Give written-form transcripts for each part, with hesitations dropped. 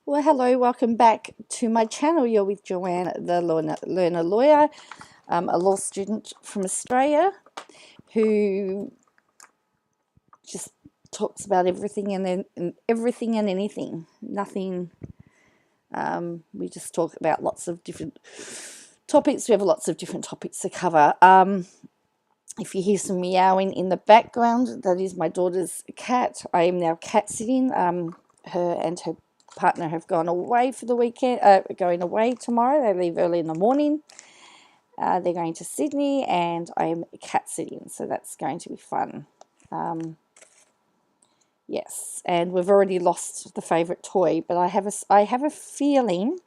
Well, hello, welcome back to my channel. You're with Joanne, the learner lawyer, a law student from Australia who just talks about everything and everything and anything. Nothing. We just talk about lots of different topics. We have lots of different topics to cover. If you hear some meowing in the background, that is my daughter's cat. I am now cat sitting. Her and her partner have gone away for the weekend, going away tomorrow. They leave early in the morning. They're going to Sydney and I'm cat sitting, so that's going to be fun. Yes, and we've already lost the favourite toy, but I have a feeling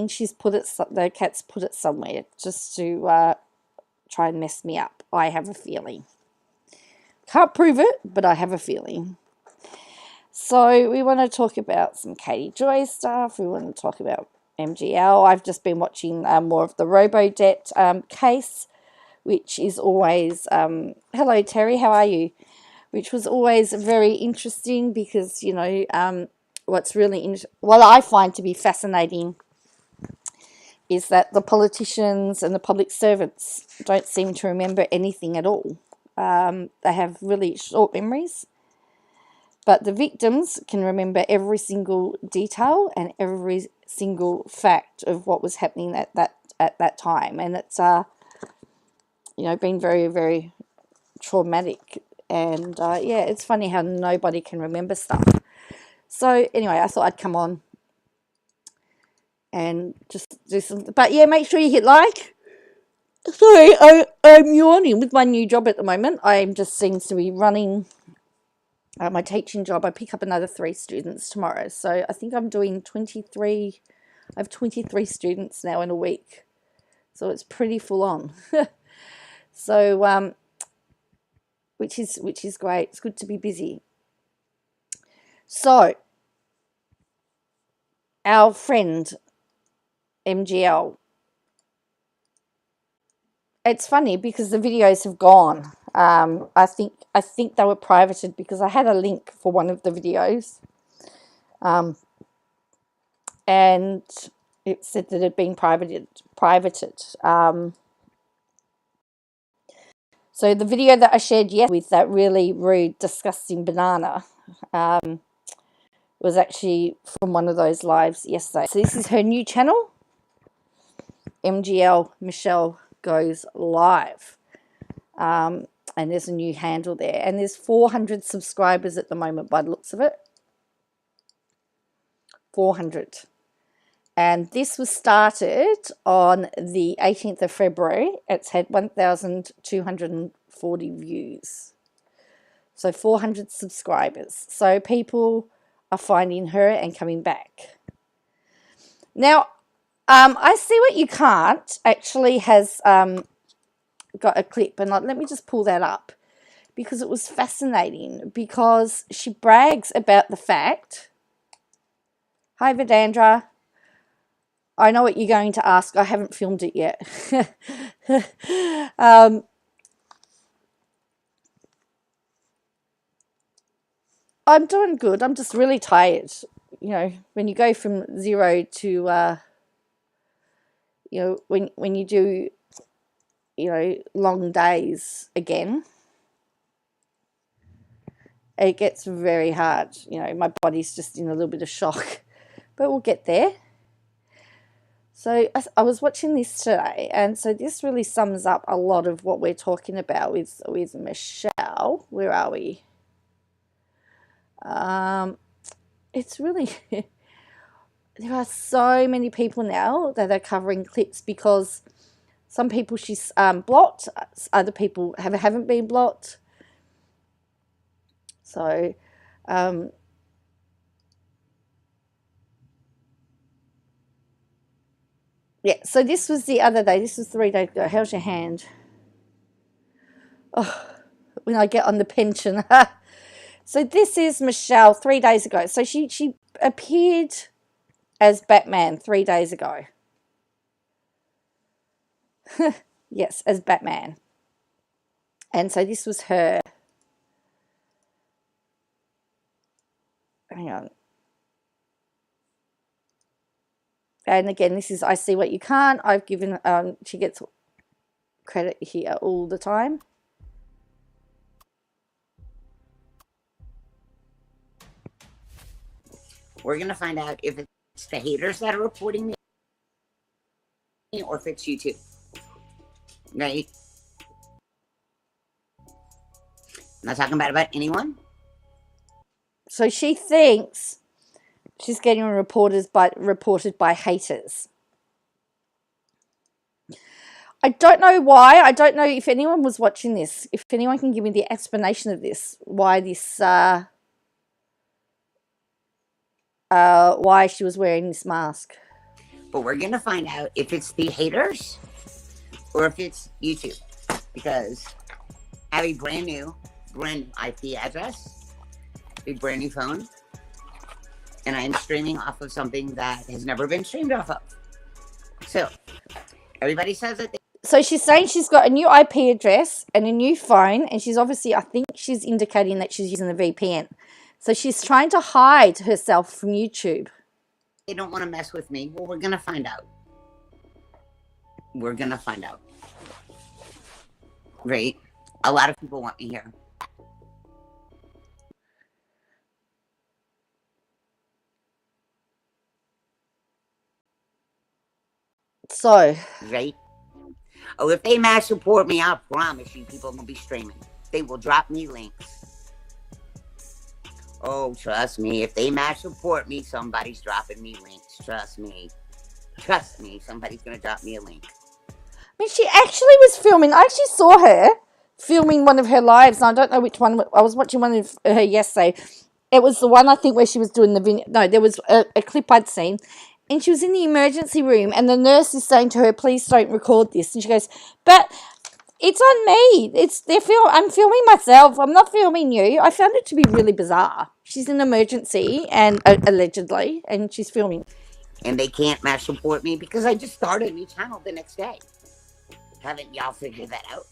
she's put it, the cat's put it somewhere just to try and mess me up. I have a feeling. Can't prove it, but I have a feeling. So we want to talk about some Katie Joy stuff. We want to talk about MGL. I've just been watching more of the Robo-Debt case, which is always, hello Terry, how are you? Which was always very interesting because, you know, what's really, what I find to be fascinating is that the politicians and the public servants don't seem to remember anything at all. They have really short memories. But the victims can remember every single detail and every single fact of what was happening at that time. And it's, you know, been very, very traumatic. And, yeah, it's funny how nobody can remember stuff. So, anyway, I thought I'd come on and just do some... But, yeah, make sure you hit like. Sorry, I'm yawning with my new job at the moment. I just seems to be running... my teaching job. I pick up another 3 students tomorrow. So I think I'm doing 23. I have 23 students now in a week. So it's pretty full on. So, which is great. It's good to be busy. So, our friend MGL. It's funny because the videos have gone. I think they were privated because I had a link for one of the videos, and it said that it had been privated. So the video that I shared with that really rude, disgusting banana was actually from one of those lives yesterday. So this is her new channel, MGL Michelle Goes Live. And there's a new handle there. And there's 400 subscribers at the moment by the looks of it. 400. And this was started on the 18th of February. It's had 1,240 views. So 400 subscribers. So people are finding her and coming back. Now, I See What You Can't actually has... got a clip, and let me just pull that up because it was fascinating, because she brags about the fact, hi Vedandra, I know what you're going to ask, I haven't filmed it yet. I'm doing good, I'm just really tired. You know, when you go from 0 to you know, when you do, you know, long days again, it gets very hard. You know, my body's just in a little bit of shock, but we'll get there. So I was watching this today, and so this really sums up a lot of what we're talking about with Michelle. Where are we? It's really... there are so many people now that are covering clips because some people she's blocked, other people haven't been blocked. So, yeah, so this was the other day. This was 3 days ago. How's your hand? Oh, when I get on the pension. So this is Michelle 3 days ago. So she appeared as Batman 3 days ago. Yes, as Batman. And so this was her. Hang on. And again, this is I see what you can't. I've given, she gets credit here all the time. We're going to find out if it's the haters that are reporting me or if it's YouTube. Right? I'm not talking bad about anyone. So she thinks she's getting reported by haters. I don't know why. I don't know if anyone was watching this. If anyone can give me the explanation of this, why this, why she was wearing this mask. But we're going to find out if it's the haters or if it's YouTube. Because I have a brand new IP address, a brand new phone, and I am streaming off of something that has never been streamed off of. So, everybody says that so she's saying she's got a new IP address and a new phone, and she's obviously, I think she's indicating that she's using the VPN. So she's trying to hide herself from YouTube. They don't want to mess with me. Well, we're going to find out. We're going to find out. Right? A lot of people want me here. So. Right? Oh, if they mass report me, I promise you people will be streaming. They will drop me links. Oh, trust me. If they mass report me, somebody's dropping me links. Trust me. Trust me. Somebody's going to drop me a link. I mean, she actually was filming. I actually saw her filming one of her lives, and I don't know which one. I was watching one of her yesterday. It was the one, I think, where she was doing the video. No, there was a clip I'd seen, and she was in the emergency room, and the nurse is saying to her, please don't record this. And she goes, but it's on me. I'm filming myself. I'm not filming you. I found it to be really bizarre. She's in emergency, and allegedly, and she's filming. And they can't mass report me because I just started a new channel the next day. Haven't y'all figured that out?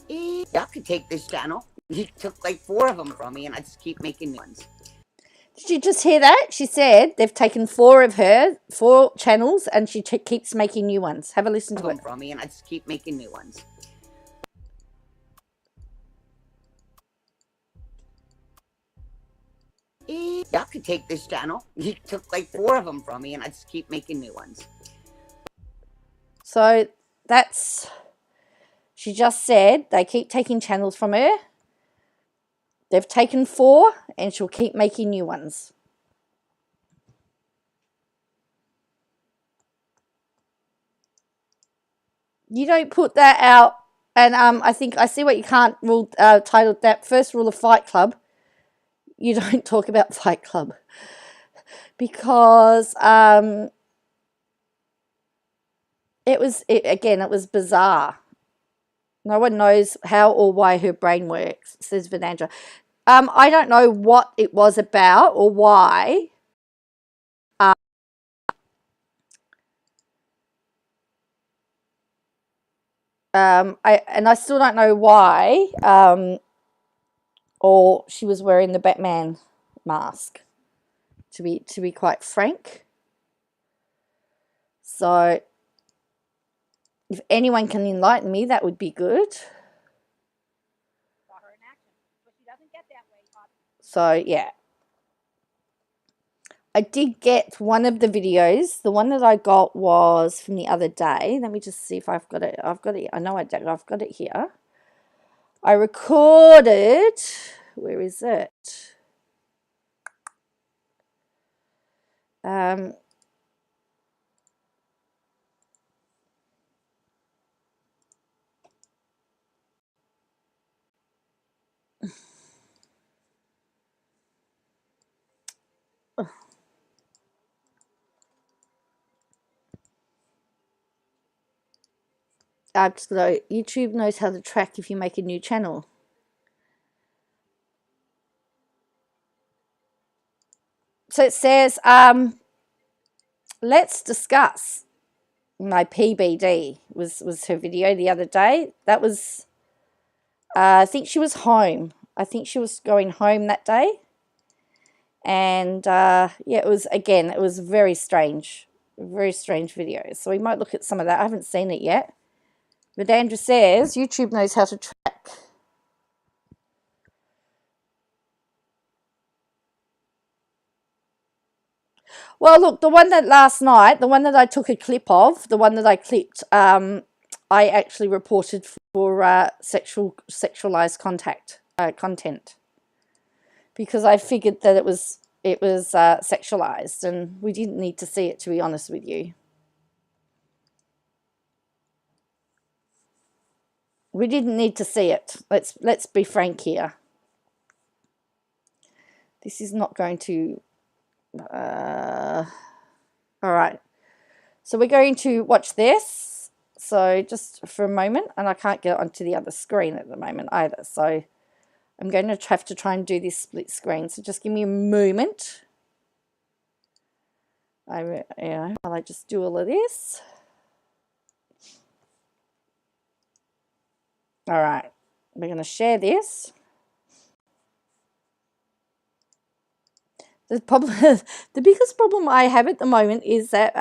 Y'all could take this channel. He took like 4 of them from me, and I just keep making new ones. Did you just hear that? She said they've taken 4 of her 4 channels, and she keeps making new ones. Have a listen to it. From me, and I just keep making new ones. Y'all could take this channel. He took like 4 of them from me, and I just keep making new ones. So that's, she just said they keep taking channels from her. They've taken 4, and she'll keep making new ones. You don't put that out, and I think I see what you can't rule, titled that first rule of Fight Club. You don't talk about Fight Club because it was bizarre. No one knows how or why her brain works, says Vanandra. I don't know what it was about or why. I still don't know why. Or she was wearing the Batman mask. To be quite frank. So, if anyone can enlighten me, that would be good. So, yeah. I did get one of the videos. The one that I got was from the other day. Let me just see if I've got it. I've got it. I know I don't. I've got it here. I recorded. Where is it? I've just got to, YouTube knows how to track if you make a new channel. So it says, let's discuss. My PBD was her video the other day. That was, I think she was home. I think she was going home that day. And, yeah, it was very strange. Very strange videos. So we might look at some of that. I haven't seen it yet. But Andrew says YouTube knows how to track. Well, look, the one that last night, the one that I took a clip of, the one that I clipped, I actually reported for sexualized content, because I figured that it was sexualized, and we didn't need to see it, to be honest with you. We didn't need to see it. Let's be frank here. This is not going to. All right. So we're going to watch this. So just for a moment, and I can't get onto the other screen at the moment either. So I'm going to have to try and do this split screen. So just give me a moment. While I just do all of this. All right. We're going to share this. The problem, the biggest problem I have at the moment is that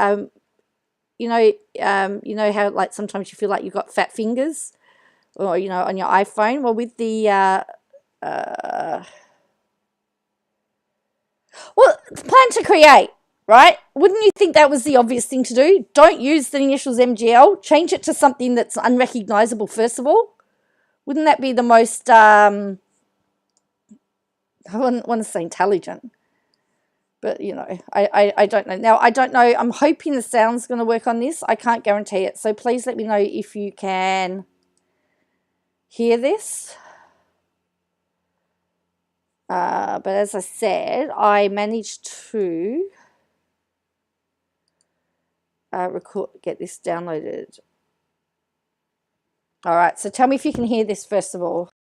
you know how like sometimes you feel like you've got fat fingers, or on your iPhone. Well, with the plan to create, right? Wouldn't you think that was the obvious thing to do? Don't use the initials MGL. Change it to something that's unrecognizable first of all. Wouldn't that be the most I wouldn't want to say intelligent, but I don't know. Now I don't know. I'm hoping the sound's going to work on this. I can't guarantee it. So please let me know if you can hear this. But as I said, I managed to get this downloaded. All right, so tell me if you can hear this first of all.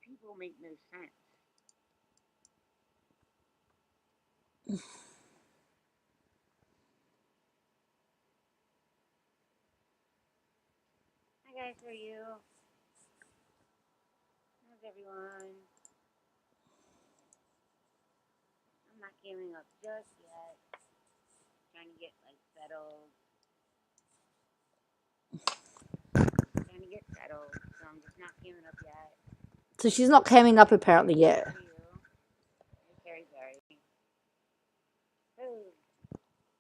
People make no sense. Hi guys, how are you? How's everyone? I'm not giving up just yet. Trying to get settled. So I'm just not giving up yet. So she's not coming up apparently yet. Very. Oh,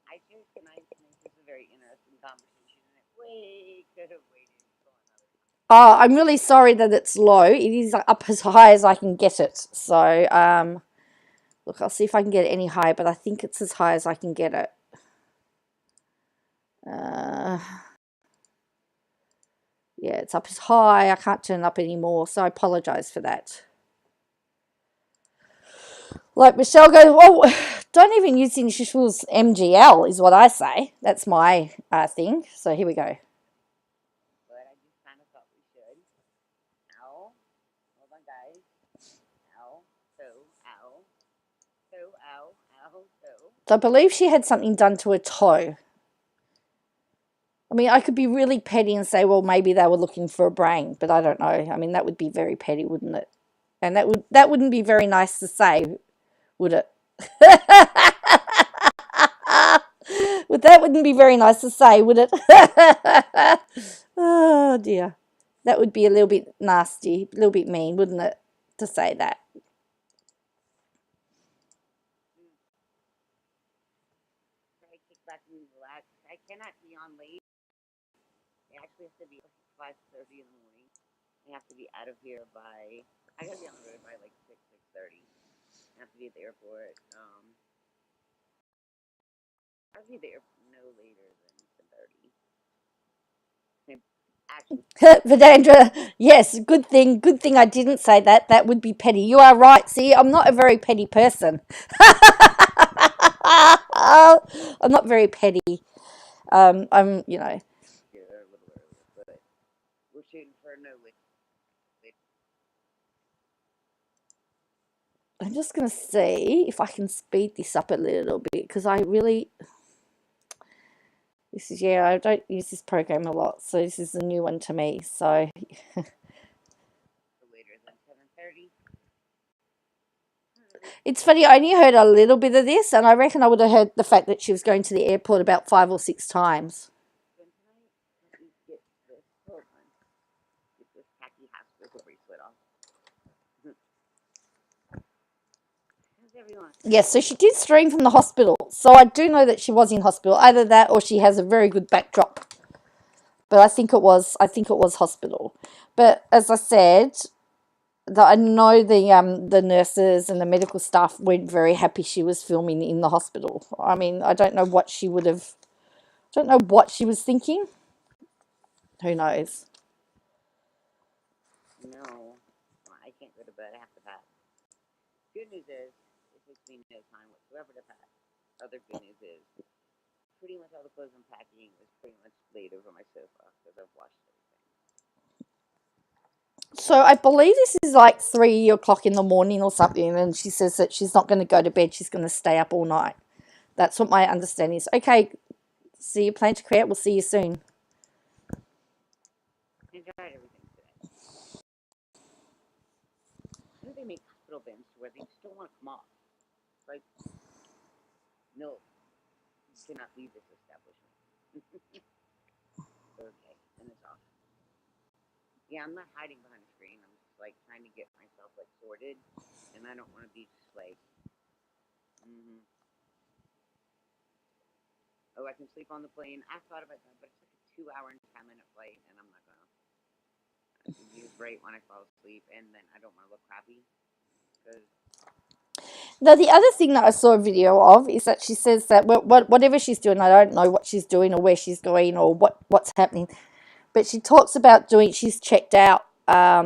I just tonight this is a very interesting conversation, and we could have waited for another. Oh, I'm really sorry that it's low. It is up as high as I can get it. So, look, I'll see if I can get it any higher, but I think it's as high as I can get it. Yeah, it's up as high. I can't turn it up anymore, so I apologize for that. Like Michelle goes, well, don't even use the initials MGL is what I say. That's my thing. So here we go. But I just kind of thought we should. Ow. Hold on, guys. Ow. Ow. So I believe she had something done to her toe. I mean, I could be really petty and say, well, maybe they were looking for a brain, but I don't know. I mean, that would be very petty, wouldn't it? And that wouldn't be very nice to say, would it? That wouldn't be very nice to say, would it? Oh dear, that would be a little bit nasty, a little bit mean, wouldn't it, to say that? I cannot be on late. It actually has to be 5:30 in the morning. I have to be out of here by. I gotta be on the road by 6:30. I have to be at the airport. I'll be there no later than 10:30. Vidandra, yes, good thing I didn't say that. That would be petty. You are right. See, I'm not a very petty person. I'm not very petty. I'm, Yeah, a little early, but we're shooting for no late. I'm just going to see if I can speed this up a little bit, because I really... I don't use this program a lot, so this is a new one to me. So It's funny, I only heard a little bit of this, and I reckon I would have heard the fact that she was going to the airport about 5 or 6 times. Then tonight, let me get this. Hold on. Get this tacky hospital bracelet off. How's everyone? Yes, so she did stream from the hospital. So I do know that she was in hospital. Either that or she has a very good backdrop. But I think it was hospital. But as I said, I know the nurses and the medical staff weren't very happy she was filming in the hospital. I mean, I don't know what she would have. Don't know what she was thinking. Who knows? No, I can't go to bed. I have to pack. Good news is, it takes me no time whatsoever to pack. Other good news is, pretty much all the clothes I'm packing is pretty much laid over my sofa because I've washed everything. So I believe this is like 3 o'clock in the morning or something, and she says that she's not going to go to bed. She's going to stay up all night. That's what my understanding is. Okay, see you plan to create. We'll see you soon. Enjoyed everything today. I think they make hospital bins where they just don't want to come off. Like, no, you cannot leave this establishment. Okay, and it's off. Yeah, I'm not hiding behind a screen. I'm just like trying to get myself like sorted, and I don't want to be just like, oh, I can sleep on the plane. I thought about that, but it's like a 2-hour and 10-minute flight, and I'm not gonna. Use right when I fall asleep, and then I don't want to look crappy. Now, the other thing that I saw a video of is that she says that whatever she's doing, I don't know what she's doing or where she's going or what's happening, but she talks about she's checked out,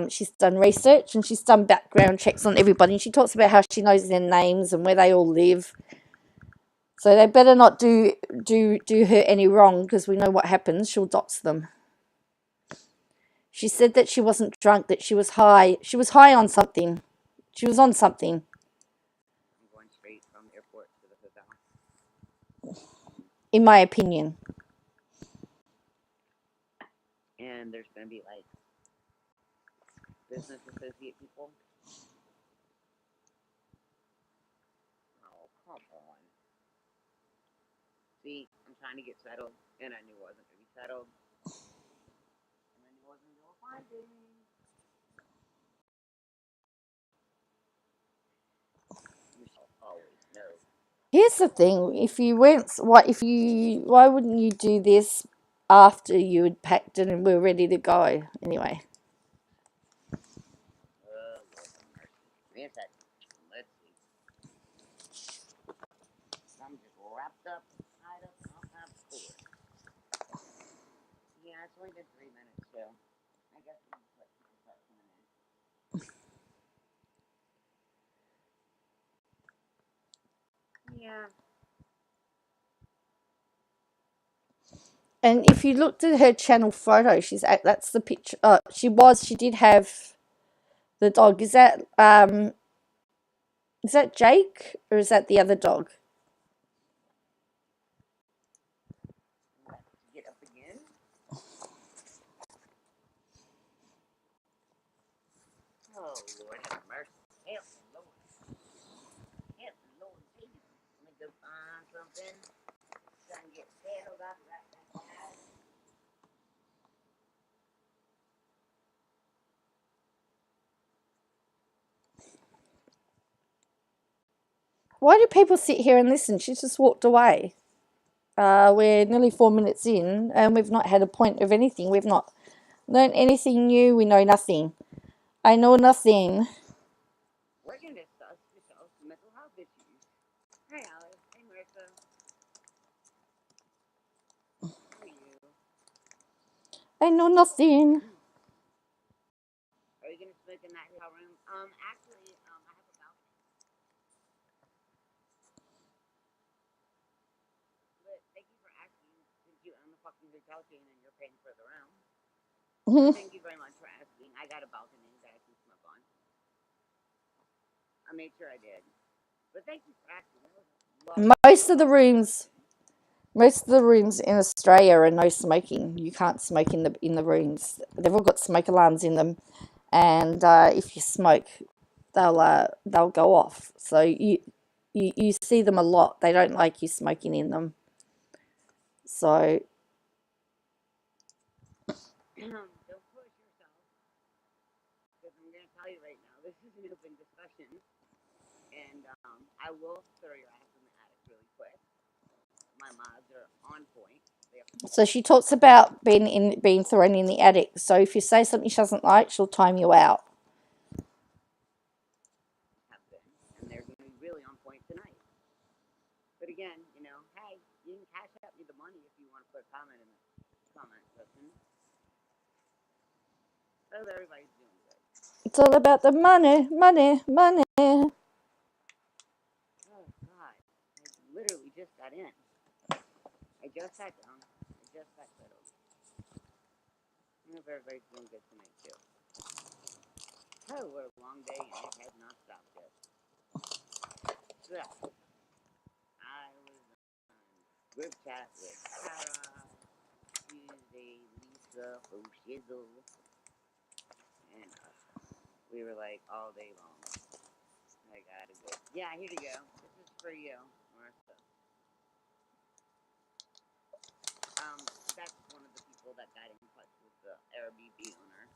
she's done research and she's done background checks on everybody, and she talks about how she knows their names and where they all live. So they better not do her any wrong, because we know what happens. She'll dox them. She said that she wasn't drunk, that she was high. She was high on something. She was on something. I'm going straight from the airport to the hotel. In my opinion. And there's going to be like business associate people. Oh, come on. See, I'm trying to get settled, and I knew I wasn't going to be settled. And I knew I wasn't going to find it. Always know. Here's the thing: if you went, why wouldn't you do this after you had packed it and were ready to go? Anyway. Let's see. I'm just wrapped up, tied up, and I'll have court. Yeah, it's only been 3 minutes, so I guess we can put some stuff coming in. Yeah. And if you looked at her channel photo, that's the picture. She did have the dog. Is that Jake, or is that the other dog? Get up again. Oh, Lord have mercy. Help me, Lord. Help me, Lord Jesus. Let me go find something. Try and get settled up right now. Why do people sit here and listen? She just walked away. We're nearly 4 minutes in, and we've not had a point of anything. We've not learned anything new. We know nothing. I know nothing. We're going to discuss mental health issues. Hey, Alice. Hey, Marissa. How are you? I know nothing. Are you going to smoke in that hotel room? Actually, I have a balcony. But thank you for asking, since you own the fucking hotel chain and you're paying for the room. Thank you very much for asking. I got a balcony that I can smoke on. I made sure I did. But thank you for asking. Most of the rooms in Australia are no smoking. You can't smoke in the rooms. They've all got smoke alarms in them, and if you smoke, they'll go off. So you see them a lot. They don't like you smoking in them. So don't push yourself, because I'm going to tell you right now, this is an open discussion, and I will throw your ass in the attic really quick. My mods are on point. so she talks about being thrown in the attic. So if you say something she doesn't like, she'll time you out. Have been, and they're going to be really on point tonight. But again, hey, you can cash out me the money if you want to put a comment in the comment section. So everybody's doing good. It's all about the money, money, money. Oh God, I literally just got in. I just sat down. I just got settled. I hope everybody's doing good tonight too. Oh, what a long day, and it has not stopped yet. So, I was on group chat with Tara, Tuesday, Lisa, Shizzle, and we were like all day long. I gotta go. Yeah, here you go. This is for you, Martha. That's one of the people that got in touch with the Airbnb owner.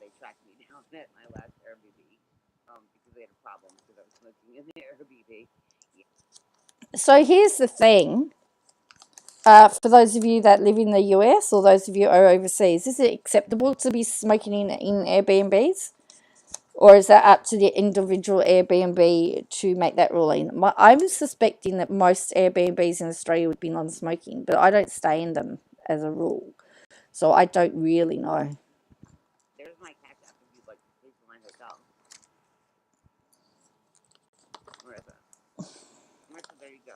They tracked me down at my last Airbnb because they had a problem because I was smoking in the Airbnb. Yeah. So here's the thing. For those of you that live in the US or those of you who are overseas, is it acceptable to be smoking in Airbnbs? Or is that up to the individual Airbnb to make that ruling? I'm suspecting that most Airbnbs in Australia would be non-smoking, but I don't stay in them as a rule. So I don't really know. There's my cash app if you'd like to pay for my hotel. Where is it? Martha, there you go.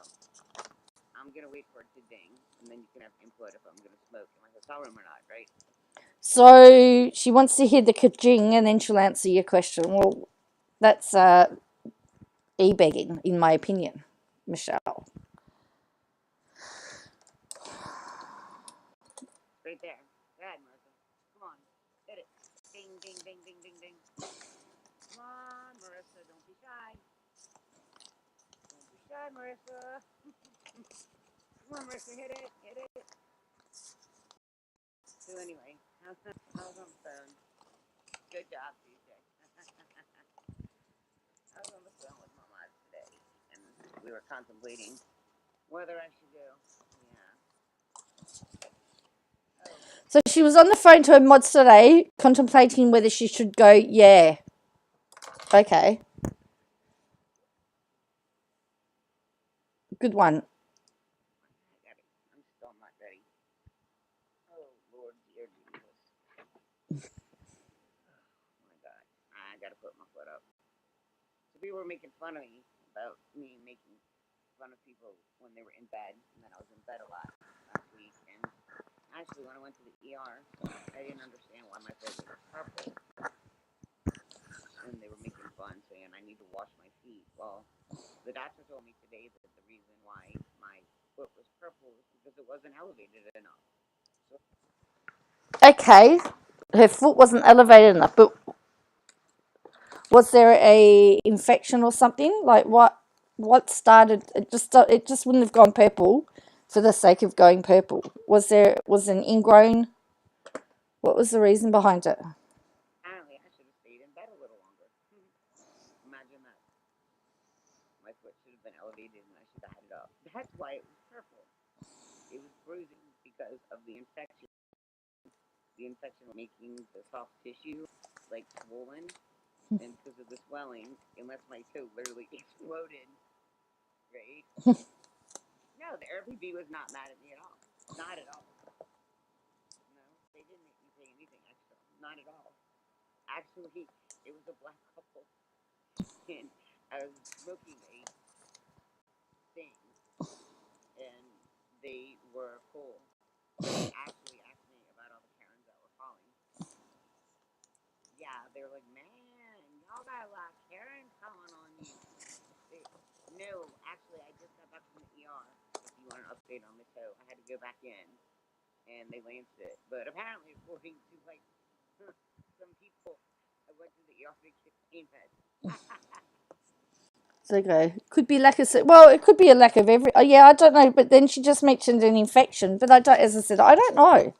I'm going to wait for it to ding, and then you can have input if I'm going to smoke in my hotel room or not, right? So she wants to hear the ka-ching and then she'll answer your question. Well, that's e-begging, in my opinion, Michelle. Right there. Go ahead, Martha. Come on. Hit it. Ding, ding, ding, ding, ding, ding. Come on, Marissa. Don't be shy. Don't be shy, Marissa. Come on, Marissa. Hit it. Hit it. So anyway, how's on the phone? Good job, DJ. I was on the phone with my mom today, and we were contemplating whether I should go. Yeah. Oh. So she was on the phone to her mods today, contemplating whether she should go. Yeah. Okay. Good one. I'm still not ready. Oh, Lord, dear Jesus. Oh, my God. I got to put my foot up. So people were making fun of me about me making fun of people when they were in bed, and then I was in bed a lot last week. And actually, when I went to the ER, I didn't understand why my foot was purple. And they were making fun, saying I need to wash my feet. Well, the doctor told me today that the reason why my foot was purple was because it wasn't elevated enough. So, Okay. Her foot wasn't elevated enough, but was there a infection or something? Like what started it? Just wouldn't have gone purple for the sake of going purple. Was an ingrown? What was the reason behind it? apparently, I should have stayed in bed a little longer. Imagine that. My foot should have been elevated, and I should have had it up. That's why it was purple. It was bruising because of the infection. The infection making the soft tissue like swollen, and because of the swelling, unless my toe literally exploded, right? No, the Airbnb was not mad at me at all. Not at all. No, they didn't make me pay anything extra. Not at all. Actually, it was a black couple, and I was smoking a thing, and they were cool. They actually asked me about all the Karens that were calling. Yeah, they were like, man, y'all got a lot of Karens calling on you. No, actually, I just got back from the ER. If you want an update on the show, I had to go back in, and they lanced it. But apparently, according to like some people, went to the ER to get pain meds. Okay. Could be lack of, well, it could be a lack of yeah, I don't know, but then she just mentioned an infection, but I don't, as I said, I don't know.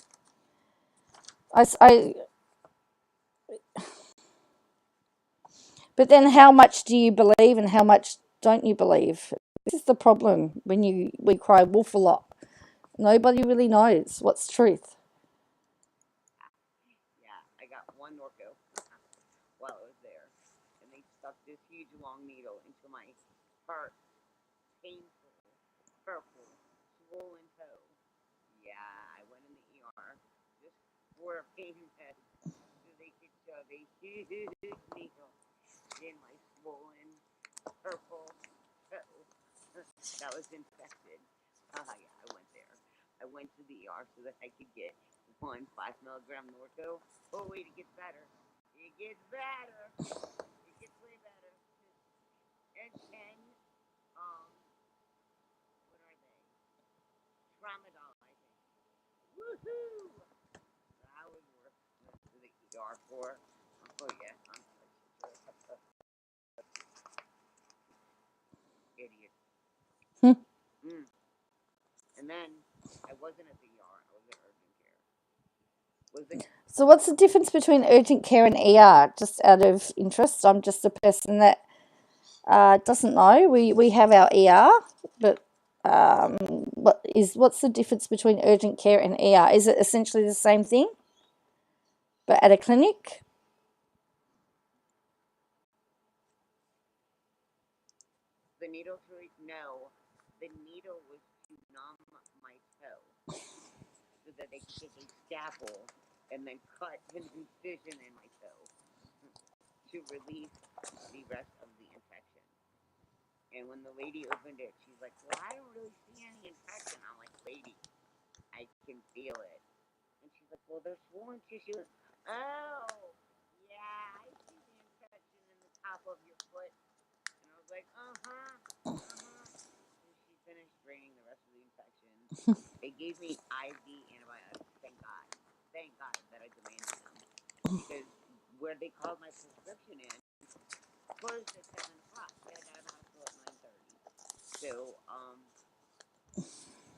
But then how much do you believe and how much don't you believe? This is the problem when we cry wolf a lot. Nobody really knows what's truth. Yeah, I got one Norco while I was there, and they stuck this huge long needle into my heart, painful, purple, swollen toe. Yeah, I went in the ER just for a pain test so they could shove a huge needle in my swollen, purple toe that was infected. Yeah, I went there. I went to the ER so that I could get 1 5 milligram Norco. Oh, wait, it gets better. It gets better. It gets way better. And 10, what are they? Tramadol, I think. Woohoo! That was worth to the ER for. Oh, yeah, I'm such an idiot. Mm. And then I wasn't at the ER. I was at urgent care. So what's the difference between urgent care and ER? Just out of interest, I'm just a person that doesn't know. We have our ER, but what's the difference between urgent care and ER? Is it essentially the same thing, but at a clinic? The needle no. The needle was to numb my toe so that they could take a scalpel and then cut an incision in my toe to release the rest of the infection. And when the lady opened it, she's like, well, I don't really see any infection. I'm like, lady, I can feel it. And she's like, well, there's swollen tissue. Oh, yeah, I see the infection in the top of your foot. And I was like, uh-huh. And she finished draining the rest of the infection. They gave me IV antibiotics. Thank God that I demanded them. Because where they called my prescription in closed at 7 o'clock. They had out of the hospital at 9:30. So,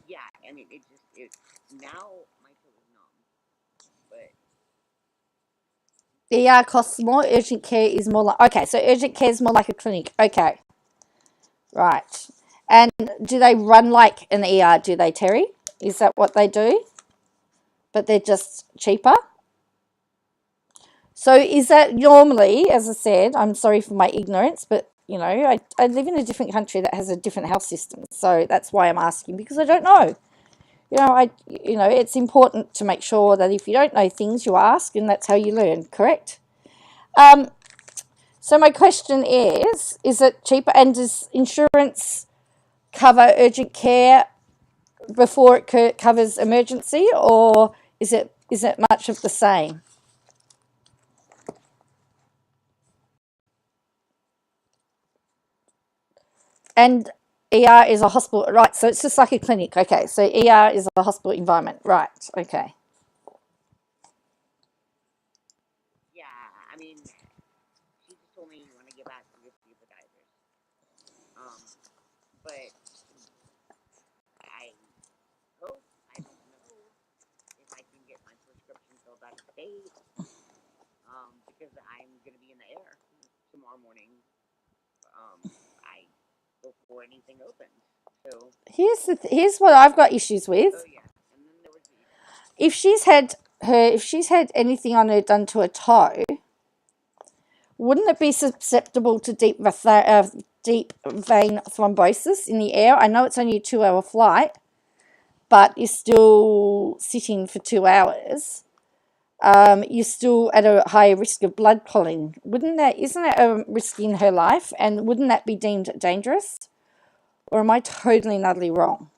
yeah, I mean, now my toe is numb. But ER costs more. Urgent care is more like, okay, so urgent care is more like a clinic. Okay, right. And do they run like an ER? Do they, Terry? Is that what they do? But they're just cheaper. So is that normally, as I said, I'm sorry for my ignorance, but you know, I live in a different country that has a different health system. So that's why I'm asking, because I don't know. It's important to make sure that if you don't know things, you ask, and that's how you learn, correct? So my question is it cheaper, and does insurance cover urgent care before it covers emergency, or is it much of the same? And ER is a hospital, right? So it's just like a clinic. Okay, so ER is a hospital environment, right? Okay. yeah, I mean, she just told me you want to get back to your podiatrist. But I hope, I don't know if I can get my prescription filled out of state. Because I'm going to be in the air tomorrow morning. Before anything opens. So here's what I've got issues with. oh yeah, and then there was If she's had anything on her done to her toe, wouldn't it be susceptible to deep vein thrombosis in the air? I know it's only a 2-hour flight, but you're still sitting for 2 hours. You're still at a higher risk of blood clotting. Isn't that a risk in her life? And wouldn't that be deemed dangerous? Or am I totally and utterly wrong?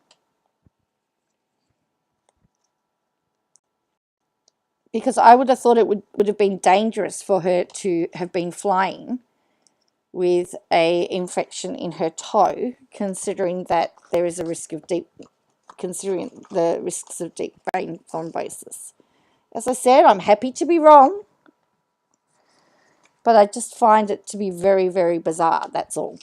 Because I would have thought it would have been dangerous for her to have been flying with a infection in her toe, considering that there is a risk of considering the risks of deep vein thrombosis. As I said, I'm happy to be wrong. But I just find it to be very, very bizarre, that's all.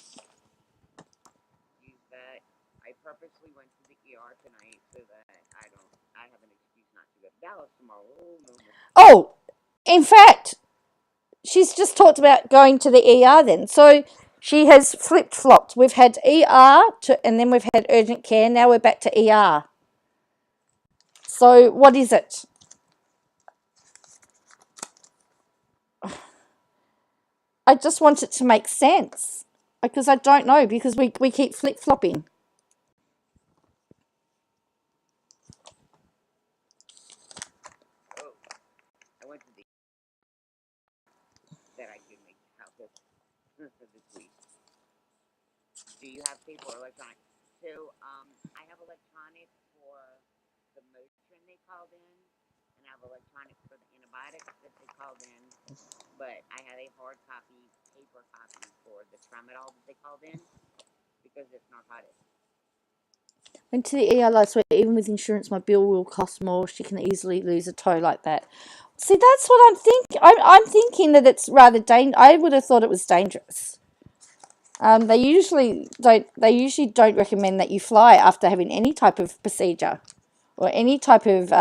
I purposely went to the ER tonight so that I have an excuse not to go to Dallas tomorrow. Oh, no. Oh, in fact, she's just talked about going to the ER then. So she has flip-flopped. We've had ER, and then we've had urgent care. Now we're back to ER. So what is it? I just want it to make sense. Because I don't know, because we keep flip-flopping. Oh, I went to the that I could make out for this week. Do you have paper or electronic? So, I have electronic for the Motrin they called in, and I have electronic for the antibiotics that they called in, but I had a hard copy, paper copy for the tramadol that they called in, because it's narcotic. Went to the ER last week. Even with insurance, my bill will cost more. She can easily lose a toe like that. See, that's what I'm thinking. I'm thinking that it's rather dangerous. I would have thought it was dangerous. They usually don't recommend that you fly after having any type of procedure or any type of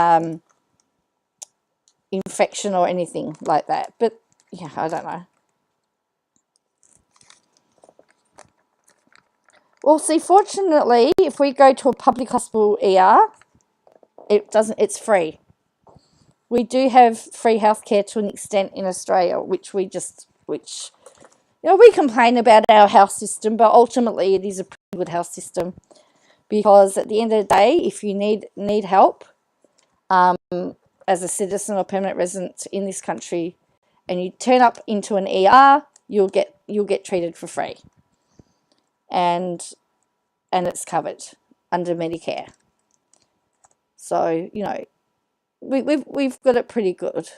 infection or anything like that. But yeah, I don't know. Well, see, fortunately, if we go to a public hospital ER, it's free. We do have free healthcare to an extent in Australia, which we complain about our health system, but ultimately it is a pretty good health system, because at the end of the day, if you need help as a citizen or permanent resident in this country, and you turn up into an ER, you'll get treated for free, and it's covered under Medicare. So we've got it pretty good,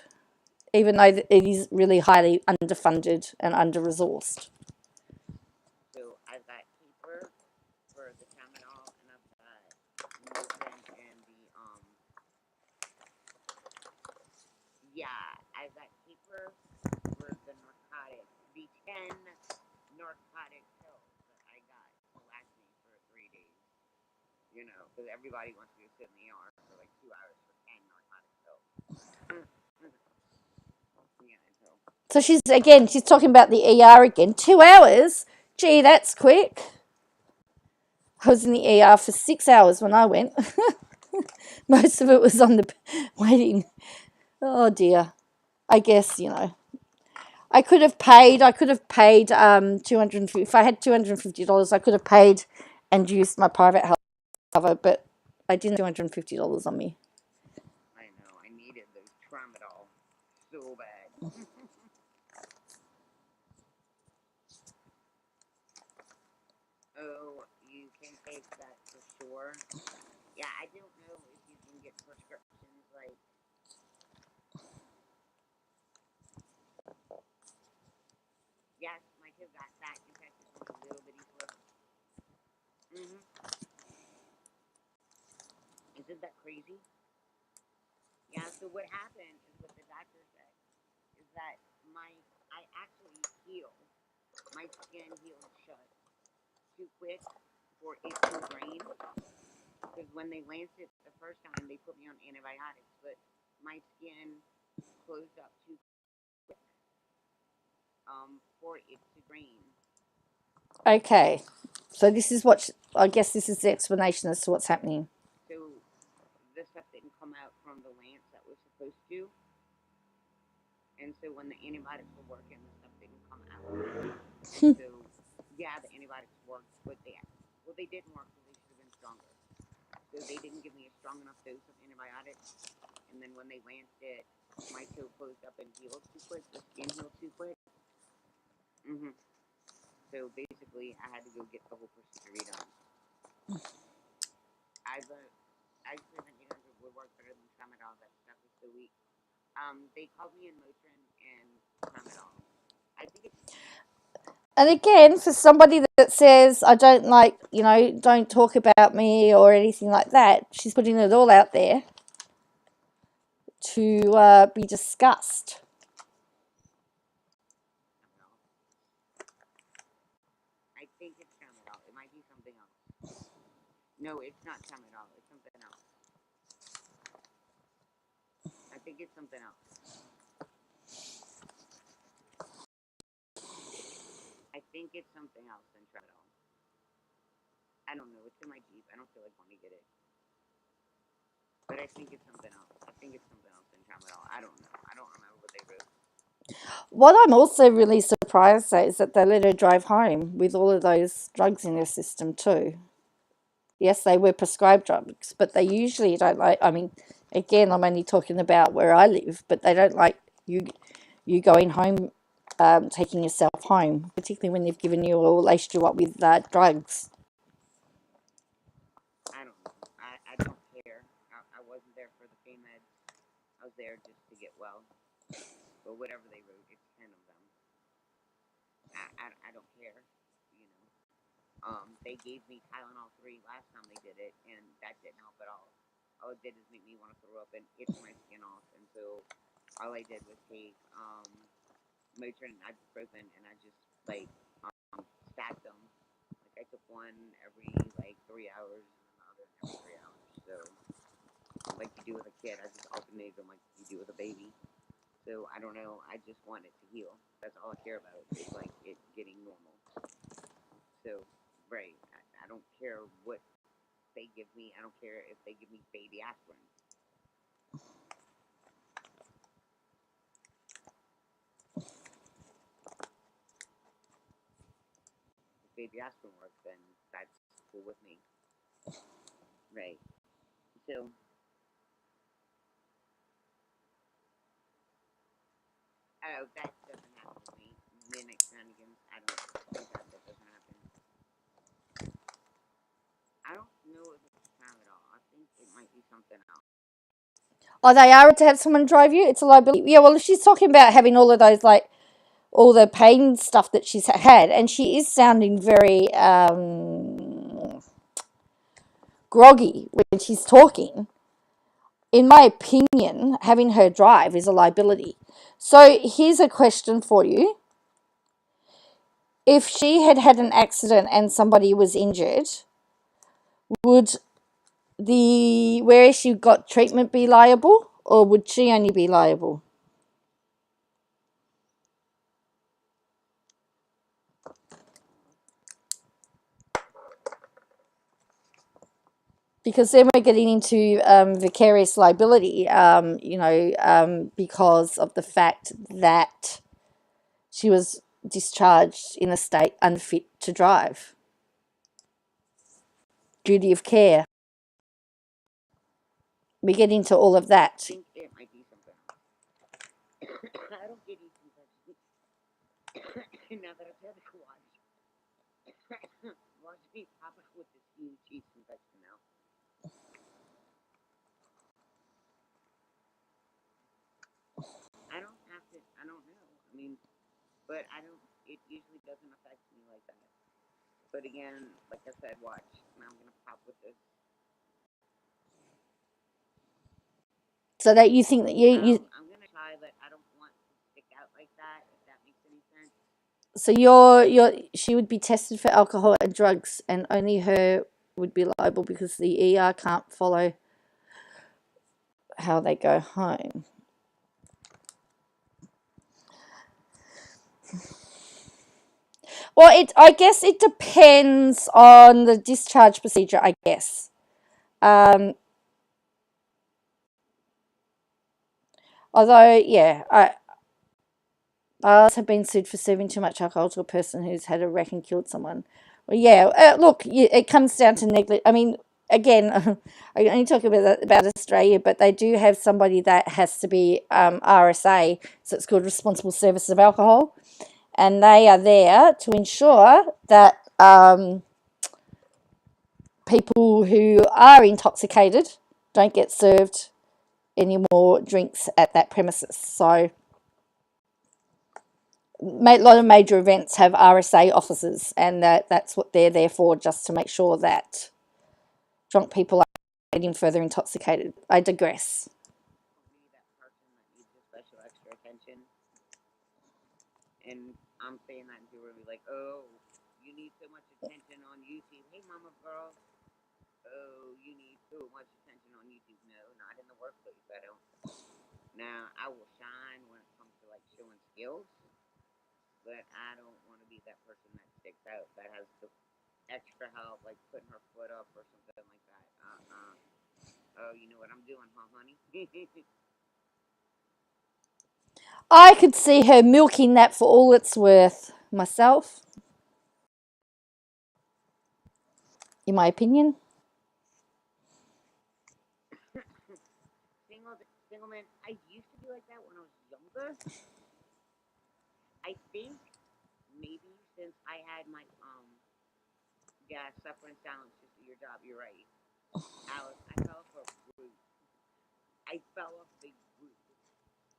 even though it is really highly underfunded and under-resourced. So I've got paper for the tramadol, and I've got Motrin and I've got paper for the narcotic, the 10 narcotic pills that I got to last me for 3 days. Because everybody wants to go sit in the ER for like 2 hours for 10 narcotic pills. So she's talking about the ER again. 2 hours? Gee, that's quick. I was in the ER for 6 hours when I went. Most of it was on the waiting. Oh dear. I guess, I could have paid 250. If I had $250, I could have paid and used my private health cover, but I didn't have $250 on me. I know, I needed those tramadol so bad. Oh, you can take that for sure. Yeah, I don't know if you can get prescriptions like. Yes, my kid got that. In fact, it's a little bitty slip. Isn't that crazy? Yeah. So what happened is what the doctor said is that I actually healed. My skin healed shut too quick for it to drain. Because when they lanced it the first time, they put me on antibiotics, but my skin closed up too quick for it to drain. Okay. So this is I guess this is the explanation as to what's happening. So the stuff didn't come out from the lance that was supposed to. And so when the antibiotics were working, the stuff didn't come out. So, yeah, the antibiotics worked, but they didn't work, so they should have been stronger. So they didn't give me a strong enough dose of antibiotics. And then when they lanced it, my toe closed up and healed too quick. The skin healed too quick. So basically, I had to go get the whole procedure redone. I've 700 would work better than tramadol. That stuff is so weak. They called me in Motrin and tramadol. I think it's. And again, for somebody that says, I don't don't talk about me or anything like that, she's putting it all out there to be discussed. No, it's not tramadol. It's something else. I think it's something else. I think it's something else than tramadol. I don't know. It's in my Jeep. I don't feel like wanting to get it. But I think it's something else. I think it's something else than tramadol. I don't know. I don't remember what they wrote. What I'm also really surprised at is that they let her drive home with all of those drugs in her system too. Yes, they were prescribed drugs, but they usually don't like. I mean, again, I'm only talking about where I live, but they don't like you going home, taking yourself home, particularly when they've given you or laced you up with drugs. I don't know. I don't care. I wasn't there for the pain meds. I was there just to get well. But whatever they wrote, it's 10 of them. I don't care. You know. They gave me Tylenol 3 last time they did it, and that didn't help at all. All it did is make me want to throw up and itch my skin off. And so all I did was take Motrin and ibuprofen, and I just like stacked them. Like I took one every like 3 hours and another every 3 hours. So like you do with a kid, I just alternated them like you do with a baby. So I don't know. I just want it to heal. That's all I care about. Is like it getting normal. So right, I don't care what they give me. I don't care if they give me baby aspirin. If baby aspirin works, then that's cool with me. Right. So oh, that doesn't happen with me. Midnight shenanigans. I don't think that doesn't happen. I don't know if it's time at all. I think it might be something else. Oh, they are to have someone drive you. It's a liability. Yeah, well, she's talking about having all of those like all the pain stuff that she's had, and she is sounding very groggy when she's talking. In my opinion, having her drive is a liability. So here's a question for you. If she had had an accident and somebody was injured, would the where she got treatment be liable, or would she only be liable? Because then we're getting into vicarious liability, because of the fact that she was discharged in a state unfit to drive. Duty of care. We get into all of that. I think it might be something else. I don't get these infections. Now that I've had to watch me pop up with this huge cheese infection now. I don't have to. I don't know. I mean, but I don't. It usually doesn't affect me like that. But again, like I said, watch. Now I'm gonna pop with this. So that you think that I'm gonna try, but I don't want to stick out like that. If that makes any sense. so she would be tested for alcohol and drugs, and only her would be liable because the ER can't follow how they go home. Well, I guess it depends on the discharge procedure, I guess. Although, yeah, ours have been sued for serving too much alcohol to a person who's had a wreck and killed someone. Well, yeah, look, it comes down to negligence. I mean, again, I only talk about Australia, but they do have somebody that has to be RSA, so it's called Responsible Services of Alcohol, and they are there to ensure that people who are intoxicated don't get served any more drinks at that premises. So a lot of major events have RSA officers, and that's what they're there for, just to make sure that drunk people are getting further intoxicated. I digress. Be that person that needs the special extra attention. And I'm saying that to her, be like, oh, you need so much attention on YouTube. Hey, mama girl. oh, you need too much attention on YouTube. No, not in the workplace. I don't. Now, I will shine when it comes to like showing skills, but I don't want to be that person that sticks out, that has the extra help, like putting her foot up or something like that. Oh, you know what I'm doing, huh, honey? I could see her milking that for all it's worth myself, in my opinion. Single man, I used to be like that when I was younger. I think maybe since I had my yeah, suffer in silence, just do your job. You're right, Alice. I fell off a roof. I fell off the roof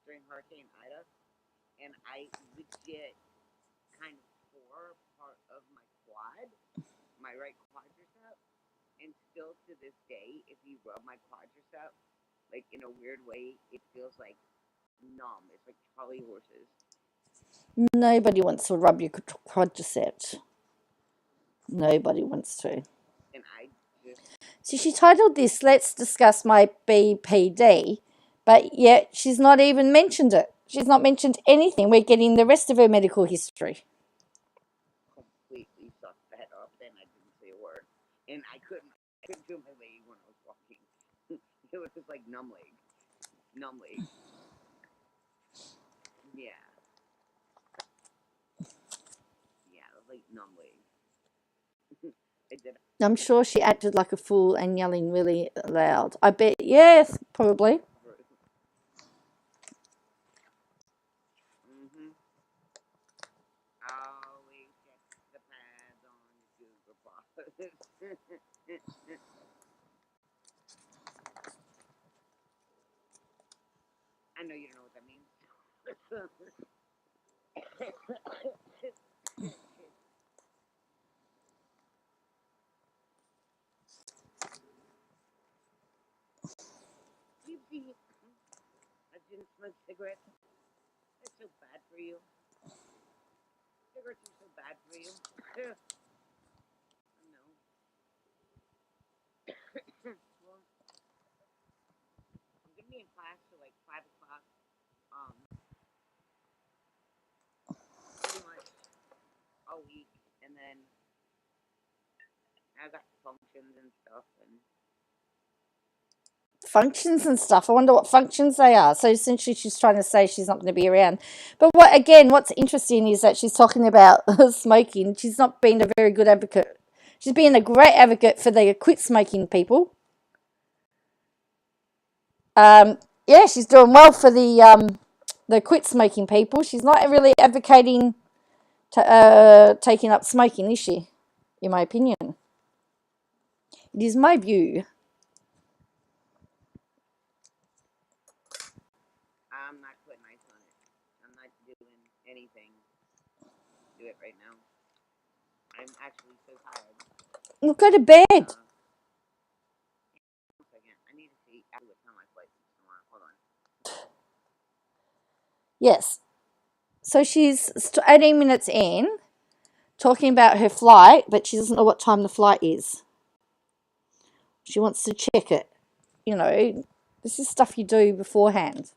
during Hurricane Ida, and I legit kind of tore part of my quad, my right quadricep, and still to this day, if you rub my quadricep, like in a weird way, it feels like numb. It's like Charlie horses. Nobody wants to rub your quadricep. Nobody wants to. And I just. So she titled this, Let's Discuss My BPD, but yet she's not even mentioned it. She's not mentioned anything. We're getting the rest of her medical history. Completely sucked that up, and I didn't say a word. And I couldn't feel my leg when I was walking. It was just like numb leg. Numb leg. Yeah. Yeah, it was like numb leg. I did. I'm sure she acted like a fool and yelling really loud. I bet, yes, probably. Always check the pads on your Google Plus. I know you don't know what that means. I didn't smoke cigarettes. That's so bad for you. Cigarettes are so bad for you. I know. Well, I'm gonna be in class till like 5 o'clock. Pretty much all week, and then I got functions and stuff, and Functions and stuff. I wonder what functions they are. So essentially she's trying to say she's not going to be around. But what's interesting is that she's talking about smoking. She's not being a very good advocate. She's being a great advocate for the quit smoking people. Yeah, she's doing well for the quit smoking people. She's not really advocating taking up smoking, is she? In my opinion. It is my view. I'm not putting ice on it. I'm not doing anything to do it right now. I'm actually so tired. Well, go to bed. One second. I need to see what time my flight is tomorrow. Hold on. Yes. So she's 18 minutes in, talking about her flight, but she doesn't know what time the flight is. She wants to check it. You know, this is stuff you do beforehand.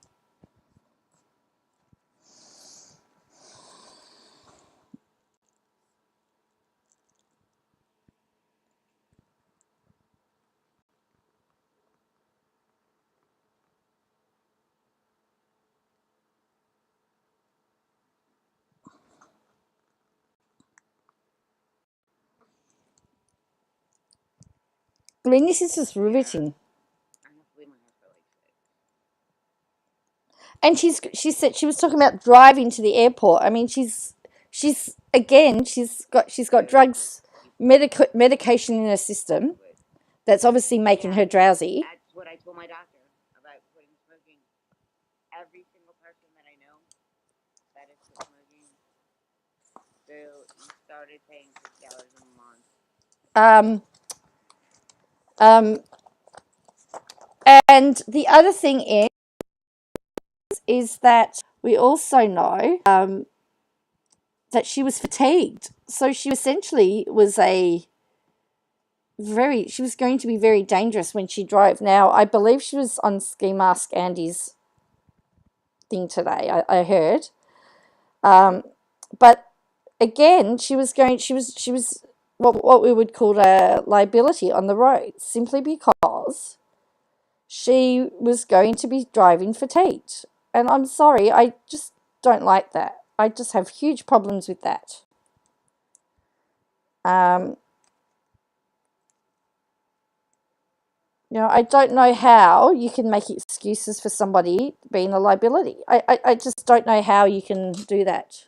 I mean, this is just riveting. I have to leave my house by like 6. And she said she was talking about driving to the airport. I mean, she's got drugs, medication in her system that's obviously making her drowsy. That's what I told my doctor about quitting smoking. Every single person that I know that is quit smoking, so he started paying $50 a month. And the other thing is that we also know that she was fatigued. So she essentially was a she was going to be very dangerous when she drove. Now, I believe she was on Ski Mask Andy's thing today, I heard. But again, she was what we would call a liability on the road, simply because she was going to be driving fatigued. And I'm sorry, I just don't like that. I just have huge problems with that. I don't know how you can make excuses for somebody being a liability. I just don't know how you can do that.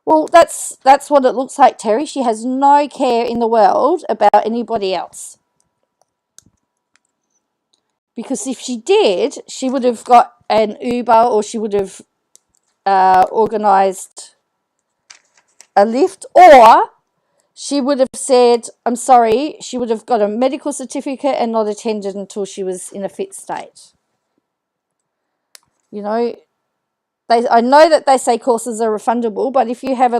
Well, that's what it looks like, Terry. She has no care in the world about anybody else. Because if she did, she would have got an Uber, or she would have organised a lift, or she would have said, I'm sorry, she would have got a medical certificate and not attended until she was in a fit state. I know that they say courses are refundable, but if you have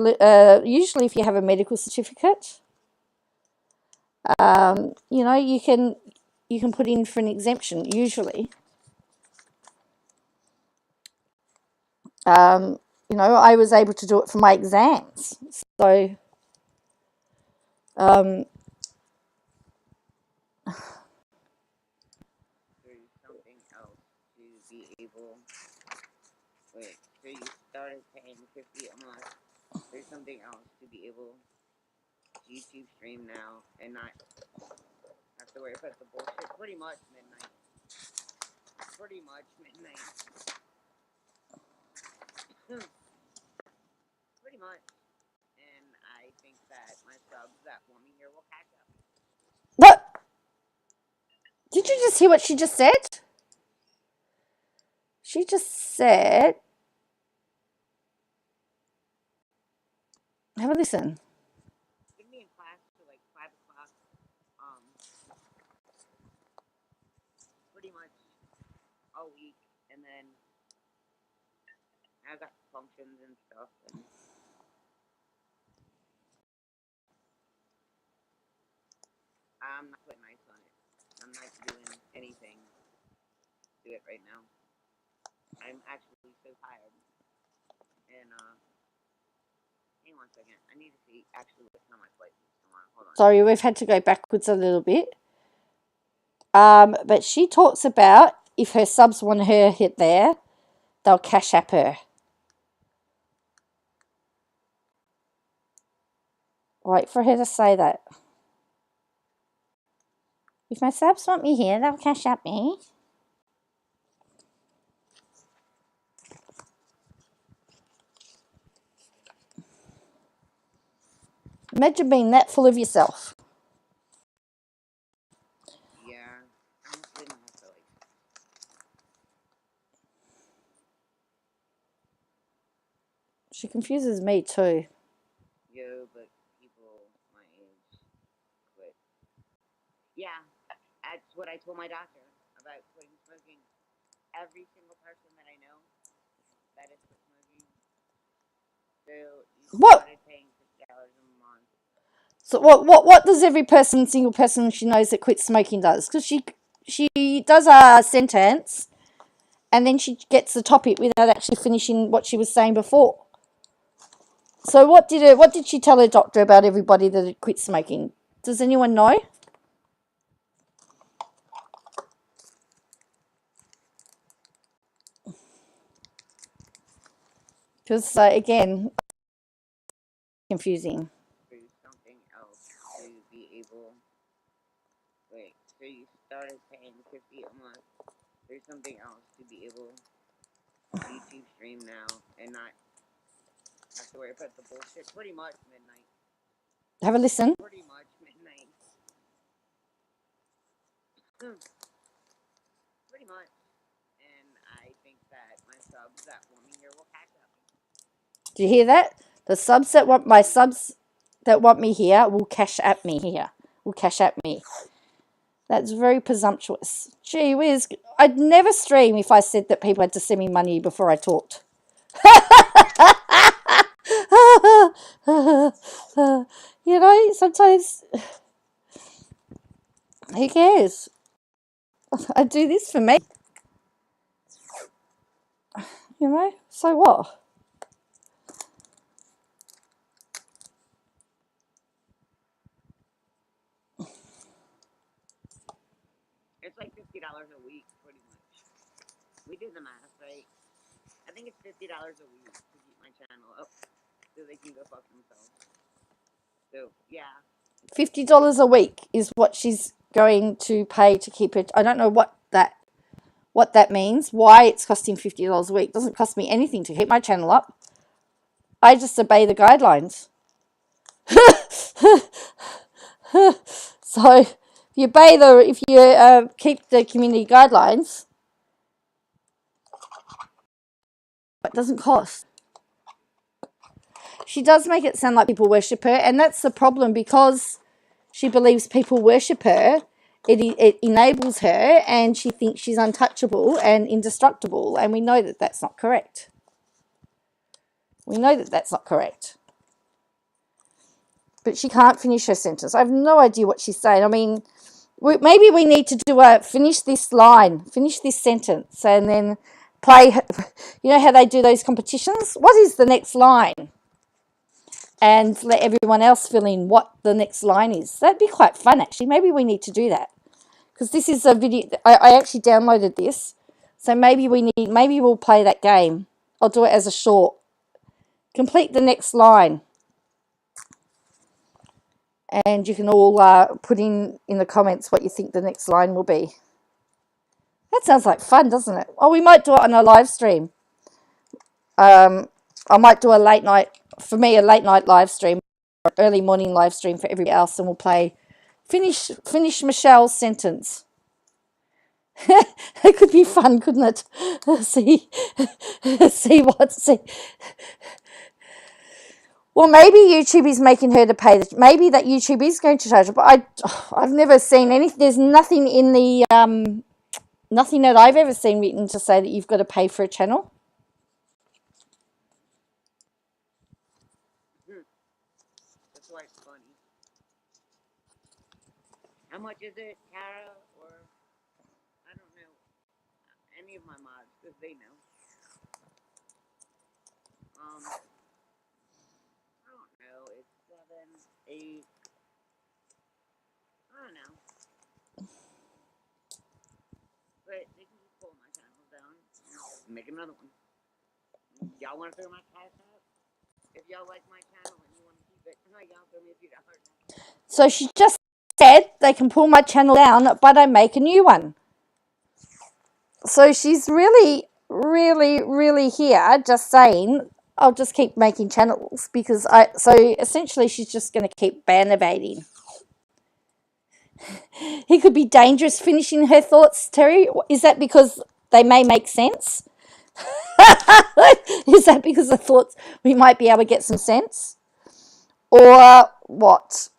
usually if you have a medical certificate, you can put in for an exemption usually. I was able to do it for my exams, so there's something else to be able. Wait, so you started paying $50 a month. There's something else to be able to YouTube stream now and not have to worry about the bullshit. Pretty much midnight. Pretty much. And I think that my subs that want me here will catch up. What? Did you just hear what she just said? She just said, have a listen. Gonna be in class till like 5 o'clock. Pretty much all week, and then I got functions and stuff. And I'm not putting ice on it. I'm not doing anything to it right now. I'm actually so tired. And hang on a second. I need to see actually what time my flight is tomorrow. Hold on. Sorry, we've had to go backwards a little bit. But she talks about if her subs want her hit there, they'll cash app her. Wait for her to say that. If my subs want me here, they'll cash app me. Imagine being that full of yourself. Yeah, I'm didn't have to She confuses me too. Yo, but people my age quit. Yeah, that's what I told my doctor about quitting smoking. Every single person that I know that is quit smoking, so you started paying $50 a month. So what does every single person she knows that quit smoking does? Because she does a sentence, and then she gets the topic without actually finishing what she was saying before. So what did she tell her doctor about everybody that had quit smoking? Does anyone know? Because again, confusing. There's something else to be able. Wait, so you started paying $50 a month. There's something else to be able to YouTube stream now and not have to worry about the bullshit. Pretty much midnight. Have a listen. Pretty much midnight. Pretty much. And I think that my subs that want me here will catch up. Do you hear that? The subs that want my subs that want me here will cash at me here. Will cash at me. That's very presumptuous. Gee whiz, I'd never stream if I said that people had to send me money before I talked. Sometimes Who cares? I do this for me. You know, so what? It's like $50 a week, pretty much. We did the math, right? I think it's $50 a week to keep my channel up so they can go fuck themselves. So, yeah. $50 a week is what she's going to pay to keep it. I don't know what that means. Why it's costing $50 a week. It doesn't cost me anything to keep my channel up. I just obey the guidelines. So if you keep the community guidelines, it doesn't cost. She does make it sound like people worship her, and that's the problem, because she believes people worship her. It enables her, and she thinks she's untouchable and indestructible, and we know that that's not correct. We know that that's not correct. But she can't finish her sentence. I have no idea what she's saying. I mean, maybe we need to do finish this line, finish this sentence, and then play. You know how they do those competitions? What is the next line? And let everyone else fill in what the next line is. That'd be quite fun, actually. Maybe we need to do that, because this is a video. I actually downloaded this, so maybe we'll play that game. I'll do it as a short. Complete the next line, and you can all put in the comments what you think the next line will be. That sounds like fun, doesn't it? Oh, we might do it on a live stream. I might do a late night live stream, or early morning live stream for everybody else, and we'll play finish Michelle's sentence. It could be fun, couldn't it? see. Well, maybe YouTube is making her to pay. Maybe that YouTube is going to charge her, but I've never seen anything. There's nothing in the nothing that I've ever seen written to say that you've got to pay for a channel. That's why it's funny. How much is it, Tara? Or I don't know. Any of my mods, because they know. I don't know. It's 7, 8. I don't know. But they can just pull my channel down and make another one. Y'all want to throw my cash out? If y'all like my channel and you want to keep it, y'all throw me a few dollars. So she just said they can pull my channel down, but I make a new one. So she's really, really, really here just saying, I'll just keep making channels, because so essentially she's just going to keep ban evading. He could be dangerous finishing her thoughts, Terry. Is that because they may make sense? Is that because I thought we might be able to get some sense? Or what?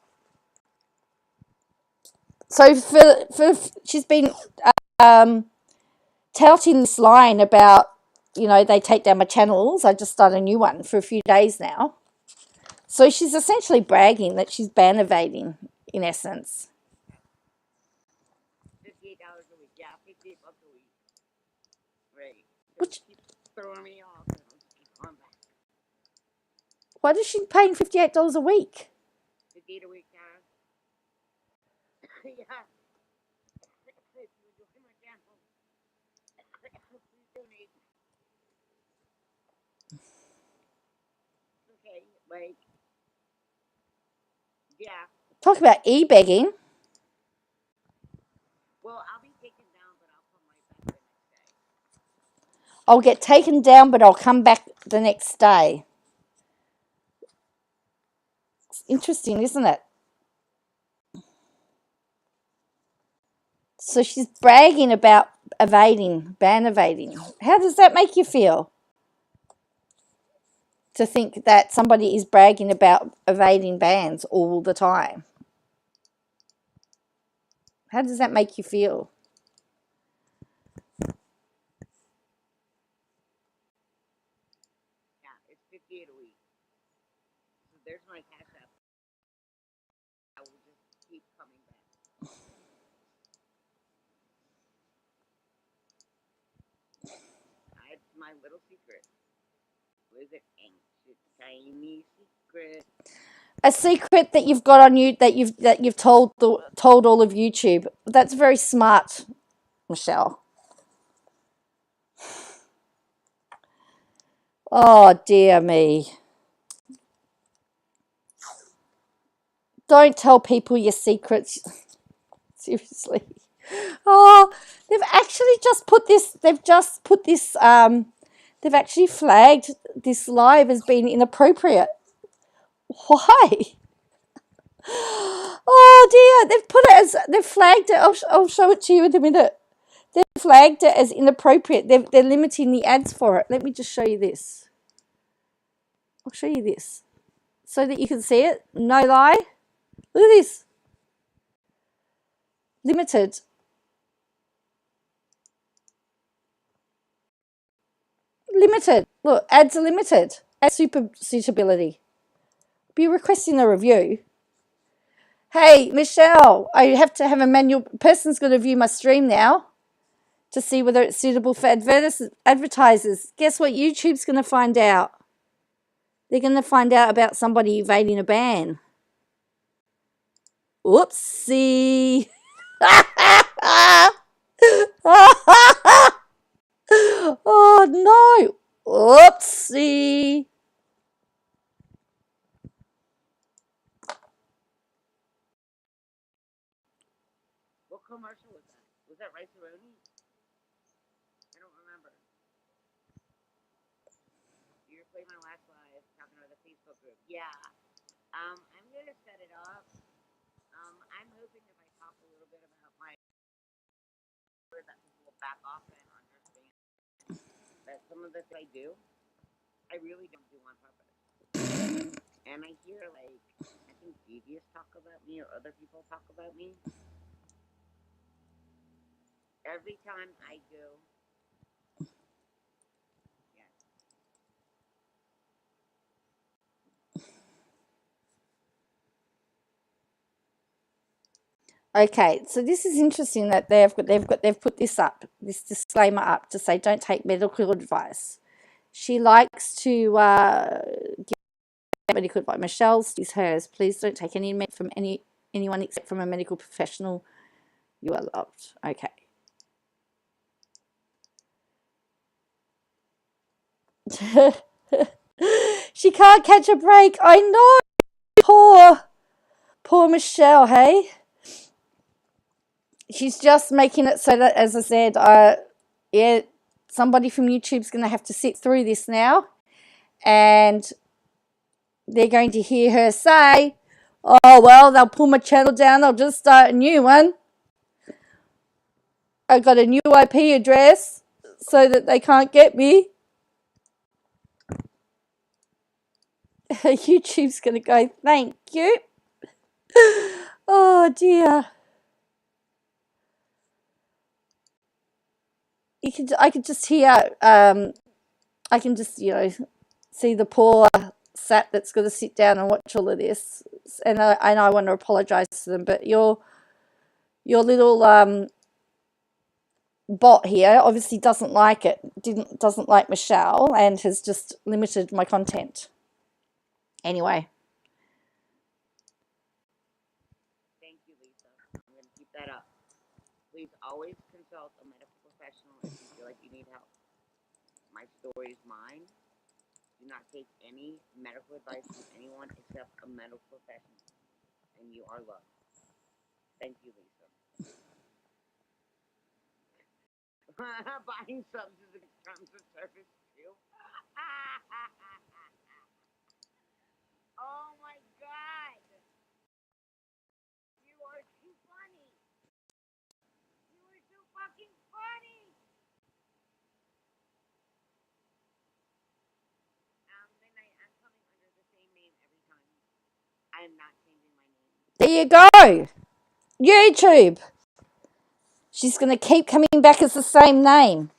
So she's been touting this line about, they take down my channels. I just started a new one for a few days now. So she's essentially bragging that she's ban evading, in essence. $58 a week. Yeah, $58 a week. Right. Which, keep throwing me off. I'm back. Why is she paying $58 a week? $58 a week, Tara. Yeah. Okay, like, yeah. Talk about e-begging. Well, I'll be taken down, but I'll come right back the next day. I'll get taken down, but I'll come back the next day. It's interesting, isn't it? So she's bragging about ban evading. How does that make you feel? To think that somebody is bragging about evading bans all the time. How does that make you feel? Yeah, it's $58 a week. So there's my cash app. I will just keep coming back. little secret. What is it? Ancient, tiny secret. A secret that you've got on you that you've told all of YouTube. That's very smart, Michelle. Oh dear me. Don't tell people your secrets. Seriously. Oh, they've actually just put this. They've actually flagged this live as being inappropriate. Why? Oh dear, they've flagged it. I'll show it to you in a minute. They've flagged it as inappropriate. They're limiting the ads for it. Let me just show you this. I'll show you this so that you can see it. No lie. Look at this. Limited. Limited. Look, ads are limited. Ad suitability. Be requesting a review. Hey, Michelle, I have to have a manual. Person's got to view my stream now to see whether it's suitable for advertisers. Guess what YouTube's going to find out? They're going to find out about somebody evading a ban. Whoopsie. Oh, no. Whoopsie. What commercial was that? Was that Rice-A-Roni? I don't remember. You replayed my last live talking about the Facebook group. Yeah. I'm gonna set it up. I'm hoping if I talk a little bit about my that people will back off and understand that some of the things I do, I really don't do on purpose. And I hear I think Devious talk about me or other people talk about me. Every time I go, Okay, so this is interesting that they've put this disclaimer up to say don't take medical advice. She likes to give medical advice. Michelle's is hers. Please don't take any from anyone except from a medical professional. You are loved. Okay. She can't catch a break. I know. Poor Michelle, hey? She's just making it so that, as I said, yeah, somebody from YouTube's going to have to sit through this now, and they're going to hear her say, oh, well, they'll pull my channel down. I'll just start a new one. I got a new IP address so that they can't get me. YouTube's going to go, thank you. Oh, dear. I could just hear, I can just, see the poor sat that's got to sit down and watch all of this. And I want to apologize to them, but your little bot here obviously doesn't like it, doesn't like Michelle, and has just limited my content. Anyway. Thank you, Lisa. I'm going to keep that up. Please always consult a medical professional if you feel like you need help. My story is mine. Do not take any medical advice from anyone except a medical professional. And you are loved. Thank you, Lisa. Buying subs is in terms of service too. Oh my God. You are too funny. You are too fucking funny. Midnight, I'm coming under the same name every time. I am not changing my name. There you go. YouTube. She's going to keep coming back as the same name.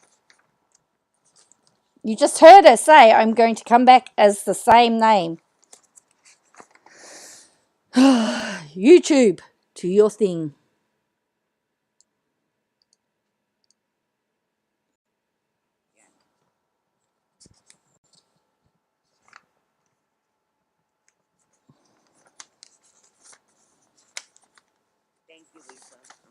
You just heard her say, I'm going to come back as the same name. YouTube, do your thing.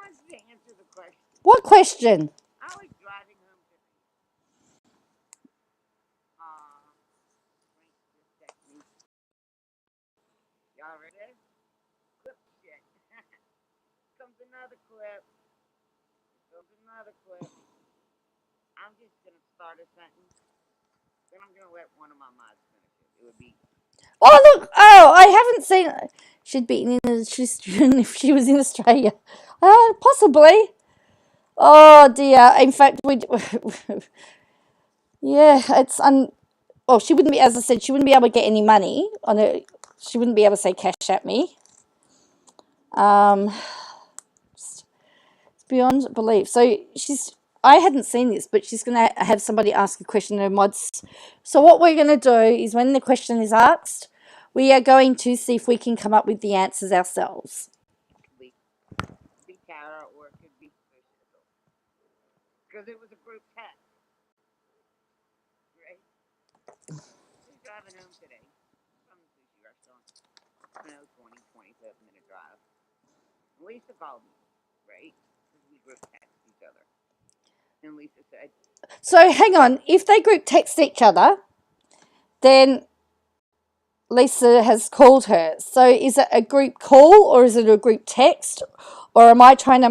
wants to answer the question? What question? I was driving home today. Y'all ready? Clip shit. Comes another clip. Comes another clip. I'm just gonna start a sentence. Then I'm gonna let one of my mods finish it. It would be. Oh look! Oh, I haven't seen. She'd been in. She's if she was in Australia. Possibly. Oh dear. In fact, we. Yeah, it's Well, she wouldn't be. As I said, she wouldn't be able to get any money on it. She wouldn't be able to say cash at me. It's beyond belief. So she's. I hadn't seen this, but she's going to have somebody ask a question in her mods. So what we're going to do is when the question is asked, we are going to see if we can come up with the answers ourselves. Be Tara or it could be because it was a group text. Right? She's driving home today from the sushi restaurant. 25-minute drive. Lisa called me, right? Because we group text each other. And Lisa said, so hang on, if they group text each other, then Lisa has called her. So is it a group call or is it a group text? Or am I trying to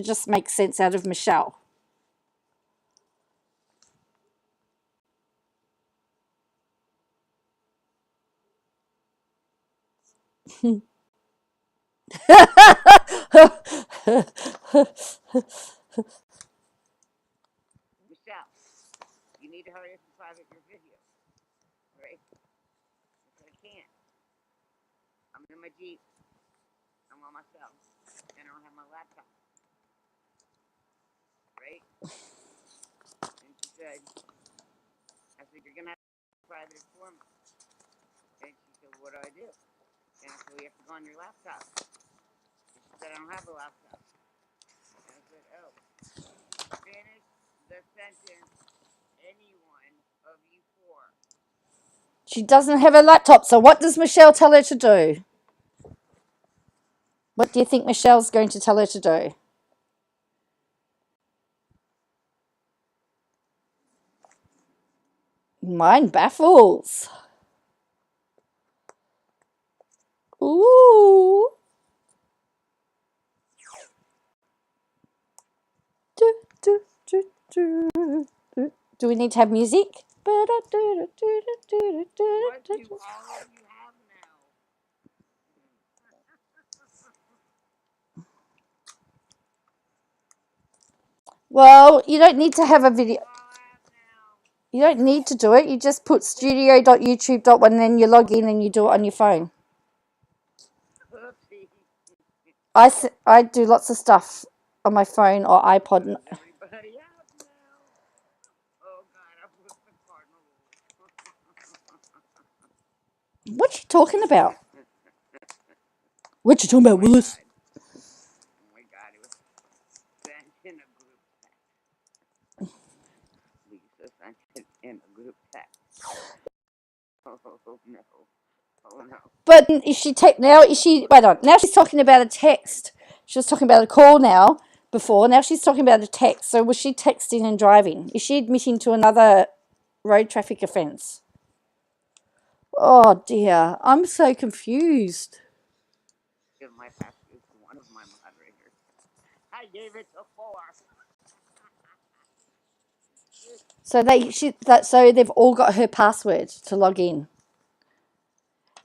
just make sense out of Michelle? Michelle, you need to hurry up and private your video. Right? I can't. I'm in my Jeep. I'm on my cell. And I don't have my laptop. Right? And she said, you're going to have to private it for me. And she said, what do I do? And I said, you have to go on your laptop. And she said, I don't have a laptop. And I said, oh. Finish the sentence, any one of you four. She doesn't have a laptop, so what does Michelle tell her to do? What do you think Michelle's going to tell her to do? Mine baffles. Ooh. Do we need to have music? What do all of you have now? Well, you don't need to have a video. You don't need to do it. You just put studio.youtube.1 and then you log in and you do it on your phone. I do lots of stuff on my phone or iPod. Everybody out now. Oh God, I put the cardinal. What you talking about? What you talking about, Willis? Oh my God, it was sent in a group text. Lisa sent it in a group text. Oh no. Oh no. But is she wait on, now she's talking about a text. She was talking about a call now before. Now she's talking about a text. So was she texting and driving? Is she admitting to another road traffic offence? Oh dear, I'm so confused. Give my password to one of my moderators. I gave it to 4. So they've all got her password to log in.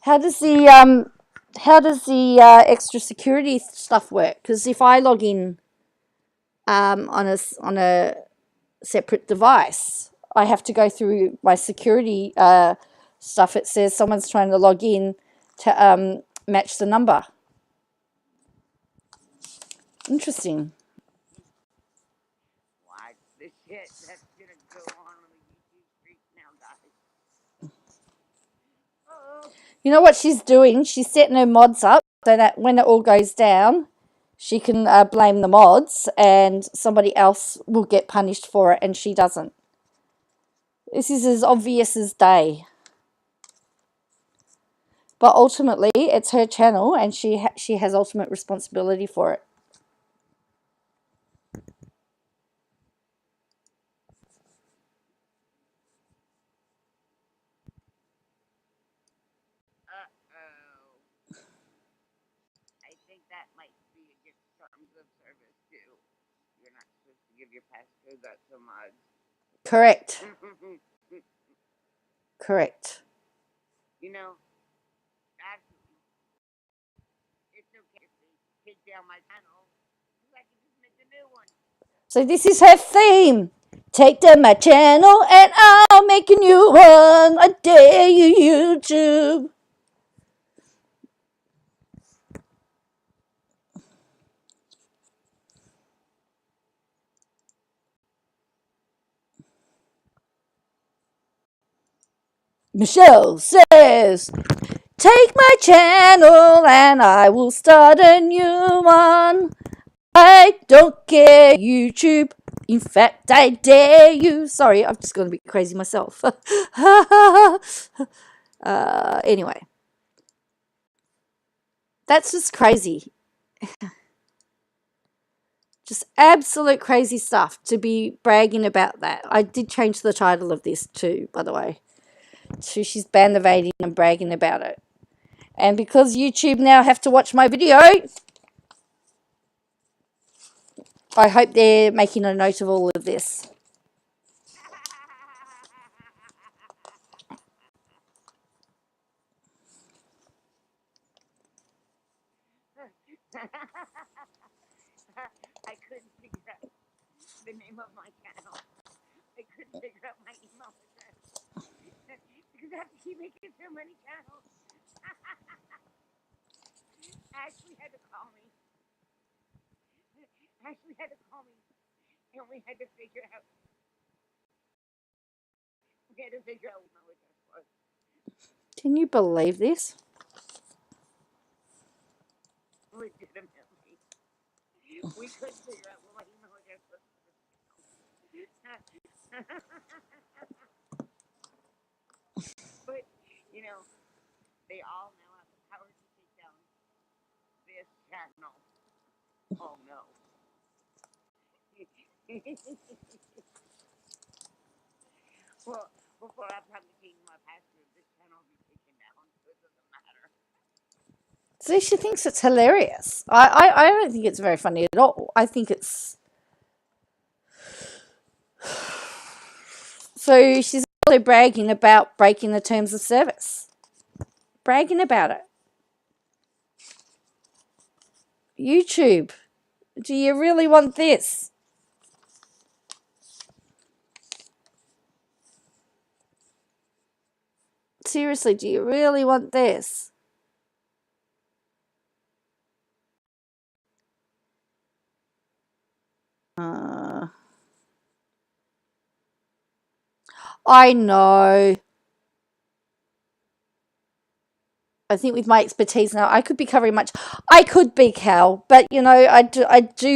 How does the extra security stuff work? Because if I log in on a separate device, I have to go through my security stuff. It says someone's trying to log in to match the number. Interesting. Watch the shit that's gonna go on the YouTube street now, guys. Oh. You know what she's doing? She's setting her mods up so that when it all goes down, she can blame the mods and somebody else will get punished for it and she doesn't. This is as obvious as day. But ultimately, it's her channel and she has ultimate responsibility for it. give your passcode out to mods. Correct. Correct. You know, actually, it's okay if they take down my channel. I can just make a new one. So this is her theme. Take down my channel and I'll make a new one. I dare you, YouTube. Michelle says, take my channel and I will start a new one. I don't care, YouTube. In fact, I dare you. Sorry, I'm just going to be crazy myself. Anyway. That's just crazy. Just absolute crazy stuff to be bragging about that. I did change the title of this too, by the way. So she's banned evading and bragging about it. And because YouTube now have to watch my video, I hope they're making a note of all of this. I couldn't figure out the name of my channel. I couldn't figure out my email address. Because I have to keep making so many channels. Ashley had to call me. And we had to figure out. We had to figure out what my address was. Can you believe this? Legitimately. We couldn't figure out what my email address was. But, you know, they all now have the power to take down this channel. Oh, no. Well, before I have to change my password, this channel will be taken down, so it doesn't matter. See, she thinks it's hilarious. I don't think it's very funny at all. I think it's... So she's also bragging about breaking the terms of service. Bragging about it. YouTube, do you really want this? Seriously, do you really want this? I know. I think with my expertise now, I could be covering much. I could be, Cal, but, you know, I do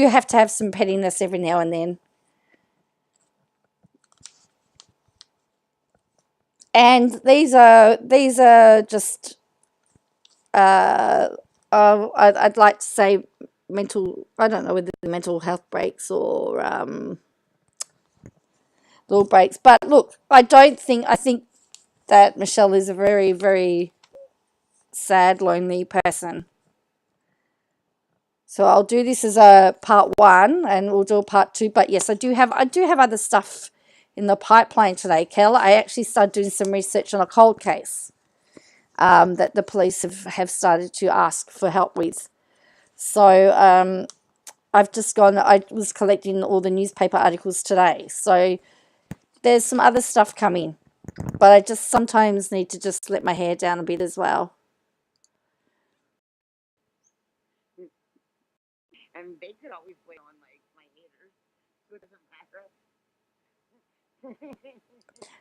have to have some pettiness every now and then. And these are just, I'd like to say mental, I don't know whether the mental health breaks or little breaks. But look, I think that Michelle is a very, very sad, lonely person. So I'll do this as a part 1 and we'll do a part 2. But yes, I do have other stuff in the pipeline today, Kel. I actually started doing some research on a cold case that the police have started to ask for help with. So I was collecting all the newspaper articles today. So there's some other stuff coming. But I just sometimes need to just let my hair down a bit as well. And they could always blame on my haters, so it doesn't matter.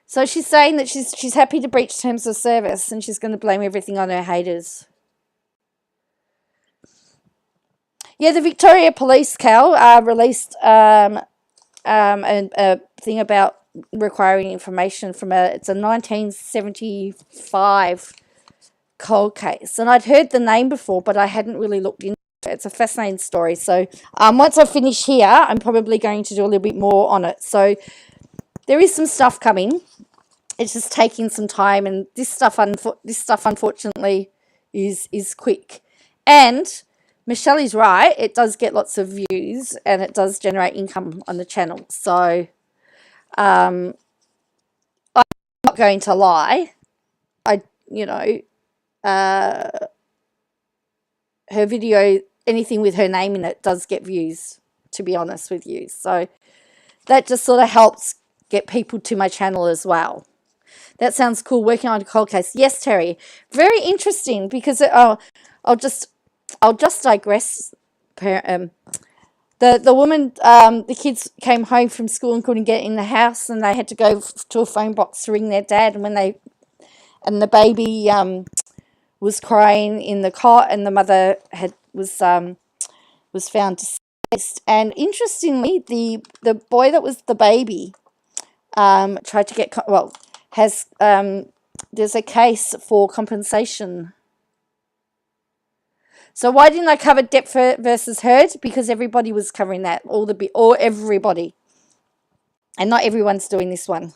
So she's saying that she's happy to breach terms of service and she's going to blame everything on her haters. Yeah, the Victoria Police, Cal, released a thing about requiring information from it's a 1975 cold case. And I'd heard the name before, but I hadn't really looked into it. It's a fascinating story. So once I finish here, I'm probably going to do a little bit more on it. So there is some stuff coming. It's just taking some time, and this stuff unfortunately is quick. And Michelle is right. It does get lots of views and it does generate income on the channel. So I'm not going to lie. Her video, anything with her name in it, does get views, to be honest with you. So that just sort of helps get people to my channel as well. That sounds cool, working on a cold case. Yes, Terry. Very interesting because I'll just digress. The woman, the kids came home from school and couldn't get in the house, and they had to go to a phone box to ring their dad. And the baby was crying in the cot, and the mother was found deceased. And interestingly, the boy that was the baby tried to get there's a case for compensation. So why didn't I cover depth versus herd? Because everybody was covering that, everybody, and not everyone's doing this one.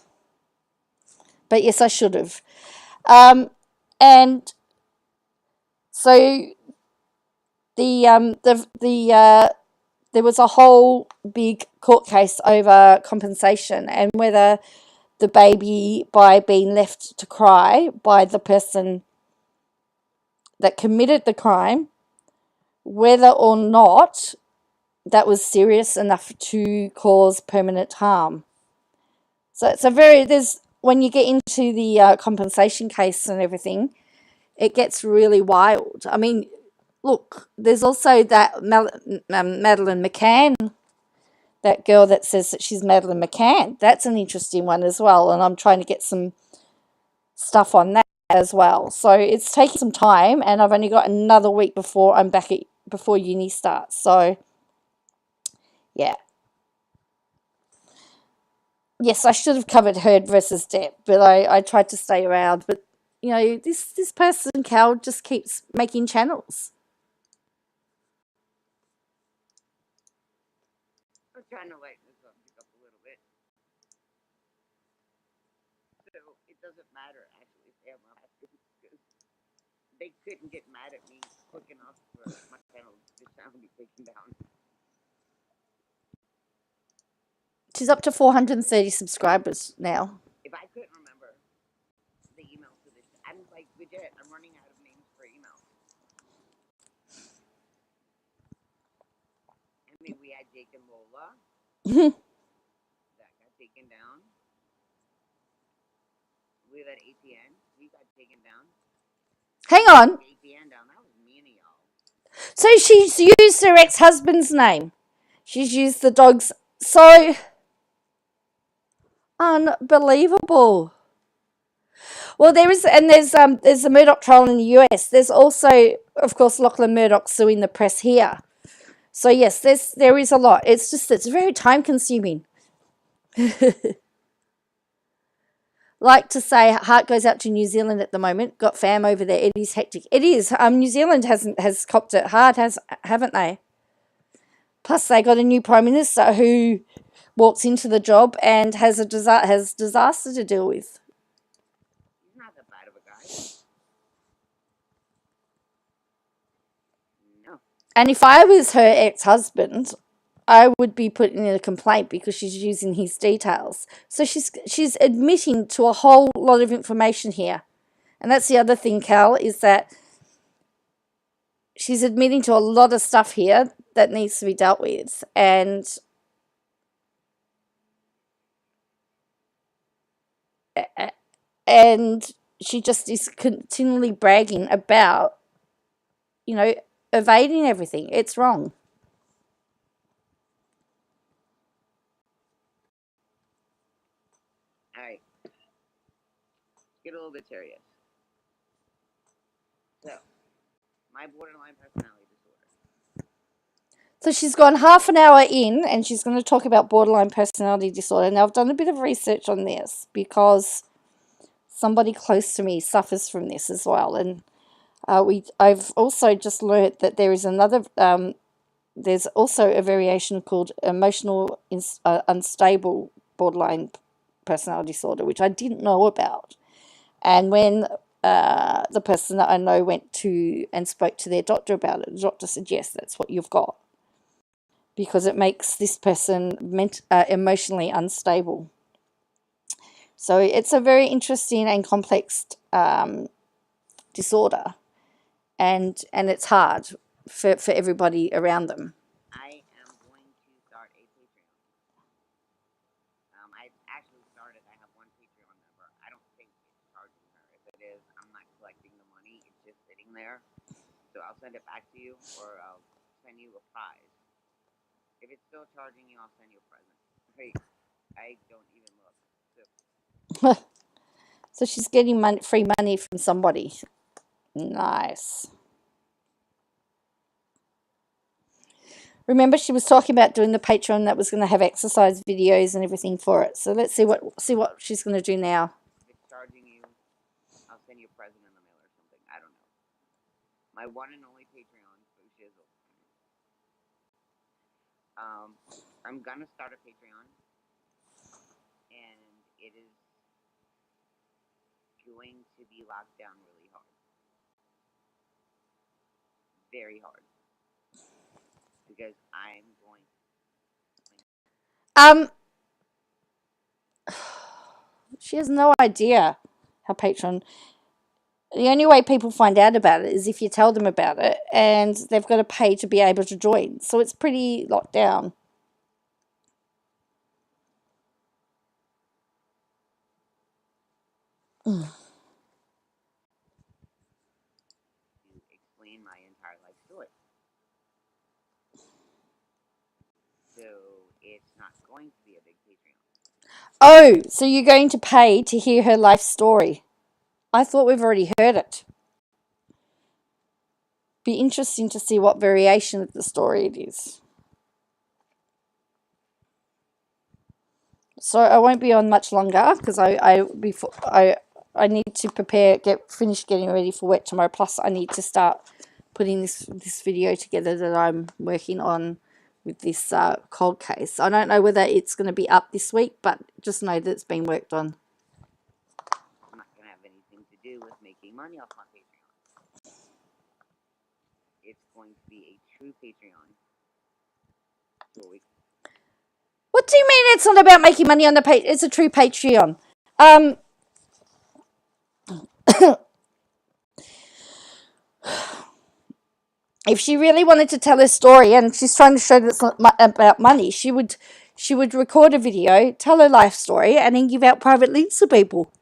But yes, I should have. And so there was a whole big court case over compensation and whether the baby, by being left to cry by the person that committed the crime, whether or not that was serious enough to cause permanent harm. So it's when you get into the compensation case and everything, it gets really wild. I mean, look, there's also that Madeleine McCann, that girl that says that she's Madeleine McCann. That's an interesting one as well, and I'm trying to get some stuff on that as well. So it's taking some time, and I've only got another week before I'm back before uni starts. So yeah. Yes, I should have covered herd versus depth, but I tried to stay around. But this person, Cal, just keeps making channels. I'm trying to lighten this subject up a little bit. So it doesn't matter, actually, if they have my because they couldn't get mad at me quick enough for my channel to be taken down. She's up to 430 subscribers now. If I couldn't remember the email for this, I'm like, legit, I'm running out of names for email. I mean, we had Jake and Lola. That got taken down. We had ATN. He got taken down. Hang on. ATN down. That was me and y'all. So she's used her ex-husband's name. She's used the dog's. So unbelievable. Well, there's a Murdoch trial in the US. There's also, of course, Lachlan Murdoch suing the press here. So yes, there is a lot. It's very time consuming. Like to say, heart goes out to New Zealand at the moment. Got fam over there. It is hectic. It is. New Zealand has copped it hard, haven't they? Plus, they got a new prime minister who walks into the job and has disaster to deal with. He's not that bad of a guy. No. And if I was her ex-husband, I would be putting in a complaint because she's using his details. So she's admitting to a whole lot of information here. And that's the other thing, Cal, is that she's admitting to a lot of stuff here that needs to be dealt with. And she just is continually bragging about, evading everything. It's wrong. All right. Get a little bit serious. So, my borderline personality disorder. So she's gone half an hour in and she's going to talk about borderline personality disorder. Now, I've done a bit of research on this because somebody close to me suffers from this as well. And I've also just learned that there is another, there's also a variation called emotional unstable borderline personality disorder, which I didn't know about. And when the person that I know went to and spoke to their doctor about it. The doctor said, yes, that's what you've got, because it makes this person emotionally unstable. So it's a very interesting and complex disorder, and it's hard for everybody around them. I am going to start a Patreon. I actually started. I have one Patreon member. I don't think it's charging her. If it is, I'm not collecting the money. It's just sitting there. So I'll send it back to you, or I'll send you a prize. If it's still charging you, I'll send you a present. Hey, I don't even look. So she's getting free money from somebody. Nice. Remember, she was talking about doing the Patreon that was going to have exercise videos and everything for it. So let's see what she's going to do now. If it's charging you, I'll send you a present in the mail or something. I don't know. My one and only Patreon for Shizzle. I'm gonna start a Patreon, and it is going to be locked down really hard. Very hard. Because I'm going. She has no idea how Patreon. The only way people find out about it is if you tell them about it, and they've got to pay to be able to join. So it's pretty locked down. To explain my entire life story. So it's not going to be a big Patreon. Oh, so you're going to pay to hear her life story. I thought we've already heard it. Be interesting to see what variation of the story it is. So I won't be on much longer because I need to finish getting ready for work tomorrow. Plus, I need to start putting this video together that I'm working on with this cold case. I don't know whether it's going to be up this week, but just know that it's been worked on. I'm not going to have anything to do with making money off my Patreon. It's going to be a true Patreon. What do you mean it's not about making money on the page? It's a true Patreon. If she really wanted to tell her story and she's trying to show that it's not about money, she would record a video, tell her life story, and then give out private links to people.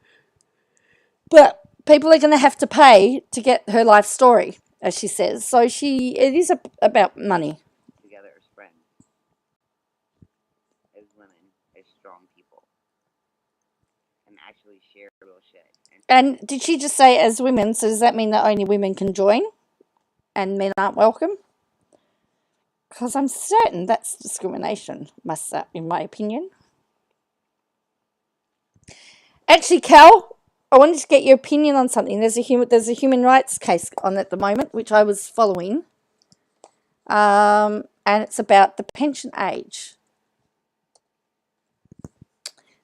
But people are going to have to pay to get her life story, as she says. So it is about money. Together as friends, as women, as strong people, and actually share real shit. And did she just say as women? So does that mean that only women can join? And men aren't welcome? Because I'm certain that's discrimination, in my opinion. Actually, Cal, I wanted to get your opinion on something. There's a human rights case on at the moment, which I was following. And it's about the pension age. In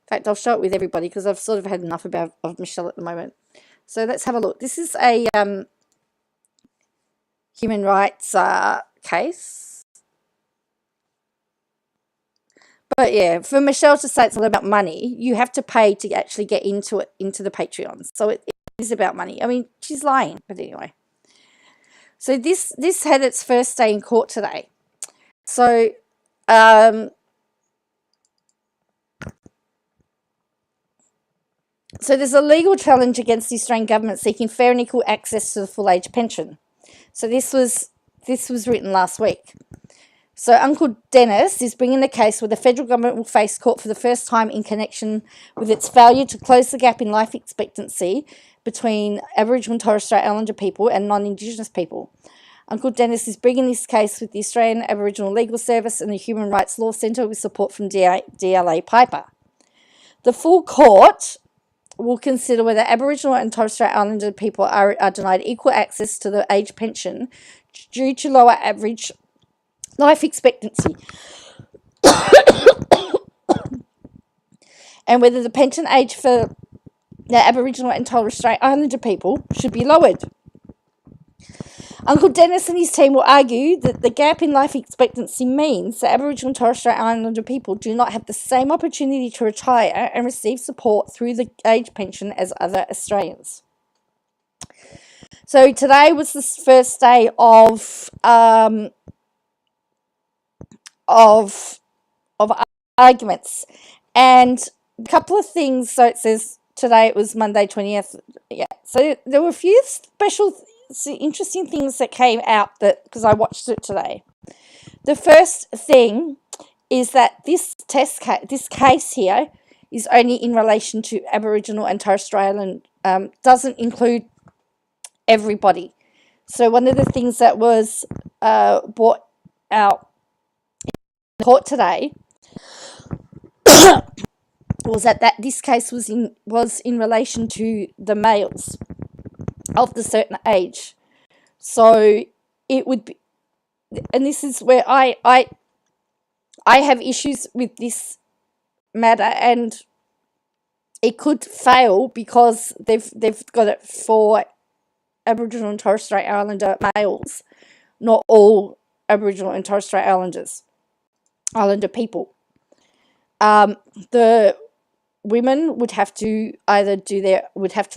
fact, I'll show it with everybody because I've sort of had enough of Michelle at the moment. So let's have a look. This is a human rights case. But yeah, for Michelle to say it's all about money, you have to pay to actually get into the Patreon. So it is about money. I mean, she's lying, but anyway. So this had its first day in court today. So so there's a legal challenge against the Australian government seeking fair and equal access to the full age pension. So this was written last week. So Uncle Dennis is bringing the case where the federal government will face court for the first time in connection with its failure to close the gap in life expectancy between Aboriginal and Torres Strait Islander people and non-Indigenous people. Uncle Dennis is bringing this case with the Australian Aboriginal Legal Service and the Human Rights Law Centre with support from DLA Piper. The full court will consider whether Aboriginal and Torres Strait Islander people are denied equal access to the age pension due to lower average life expectancy and whether the pension age for that Aboriginal and Torres Strait Islander people should be lowered. Uncle Dennis and his team will argue that the gap in life expectancy means that Aboriginal and Torres Strait Islander people do not have the same opportunity to retire and receive support through the age pension as other Australians. So today was the first day of arguments, and a couple of things. So it says today it was Monday 20th. Yeah. So there were a few special, interesting things that came out that because I watched it today. The first thing is that this case here is only in relation to Aboriginal and Torres Strait Island, doesn't include everybody. So one of the things that was brought out in court today was that this case was in relation to the males of the certain age. So it would be, and this is where I have issues with this matter, and it could fail because they've got it for Aboriginal and Torres Strait Islander males, not all Aboriginal and Torres Strait Islander people. The women would have to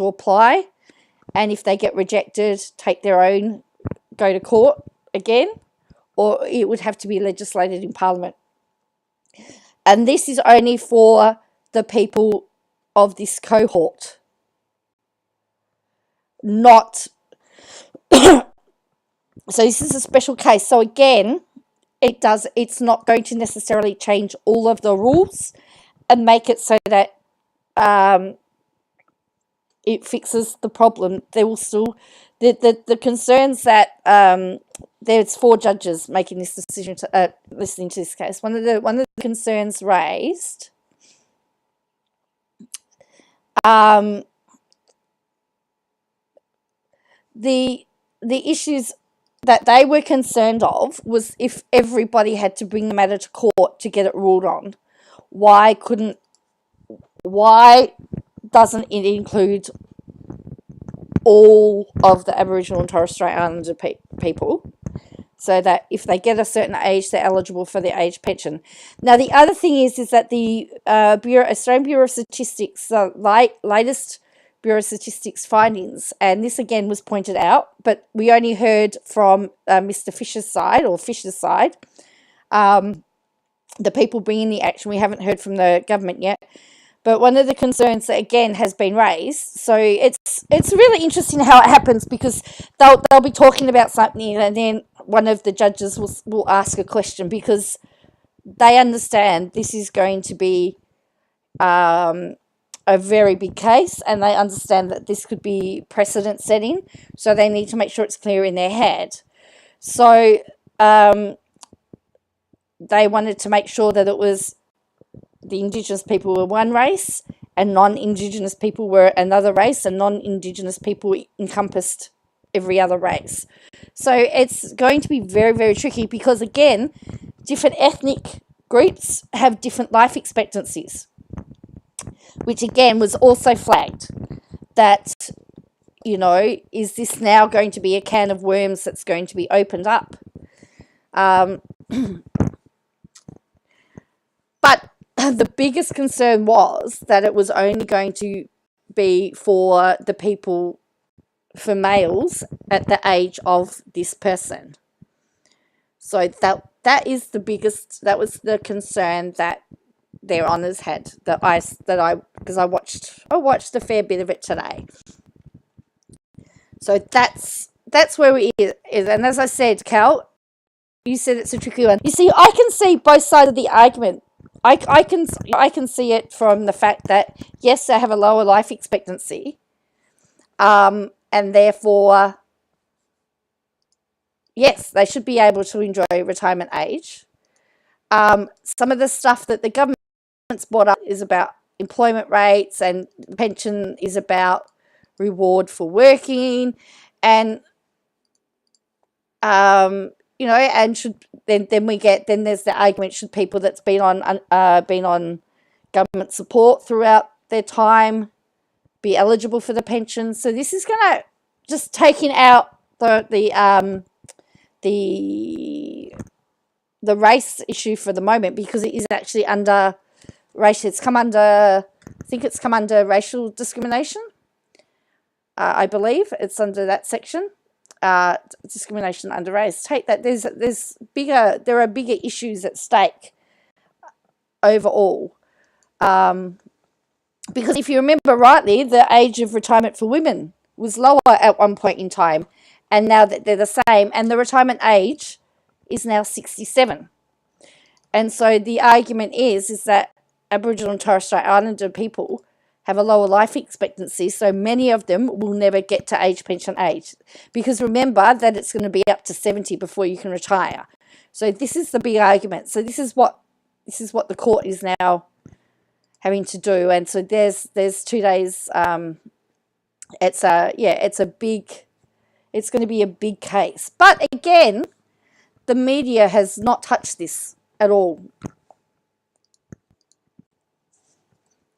apply, and if they get rejected, go to court again, or it would have to be legislated in Parliament. And this is only for the people of this cohort, not. So this is a special case. So again, it's not going to necessarily change all of the rules and make it so that it fixes the problem. There will still the concerns that there's 4 judges making this decision to listening to this case. One of the concerns raised the issues that they were concerned of was if everybody had to bring the matter to court to get it ruled on, why doesn't it include all of the Aboriginal and Torres Strait Islander people, so that if they get a certain age, they're eligible for the age pension. Now, the other thing is that the Australian Bureau of Statistics, the latest Bureau of Statistics findings, and this again was pointed out, but we only heard from Mr. Fisher's side, the people bringing the action. We haven't heard from the government yet. But one of the concerns that again has been raised, so it's really interesting how it happens, because they'll be talking about something and then one of the judges will ask a question, because they understand this is going to be a very big case, and they understand that this could be precedent setting, so they need to make sure it's clear in their head. So they wanted to make sure that it was the Indigenous people were one race and non-Indigenous people were another race, and non-Indigenous people encompassed every other race. So it's going to be very, very tricky, because again, different ethnic groups have different life expectancies, which again was also flagged that, is this now going to be a can of worms that's going to be opened up? But the biggest concern was that it was only going to be for the people, for males at the age of this person. So that is the biggest, that was the concern that their honours had, because I watched a fair bit of it today. So that's where it is. And as I said, Cal, you said it's a tricky one. You see, I can see both sides of the argument. I can see it from the fact that, yes, they have a lower life expectancy, and therefore, yes, they should be able to enjoy retirement age. Some of the stuff that the government's brought up is about employment rates, and pension is about reward for working, and and should then there's the argument, should people that's been on government support throughout their time be eligible for the pension. So this is going to just taking out the race issue for the moment, because it is actually under racial. It's come under, I think it's come under racial discrimination. I believe it's under that section. Discrimination under race. Take that. There are bigger issues at stake overall. Because if you remember rightly, the age of retirement for women was lower at one point in time, and now that they're the same, and the retirement age is now 67. And so the argument is that Aboriginal and Torres Strait Islander people have a lower life expectancy, so many of them will never get to age pension age. Because remember that it's going to be up to 70 before you can retire. So this is the big argument. So this is what the court is now having to do. And so there's 2 days. It's going to be a big case. But again, the media has not touched this at all.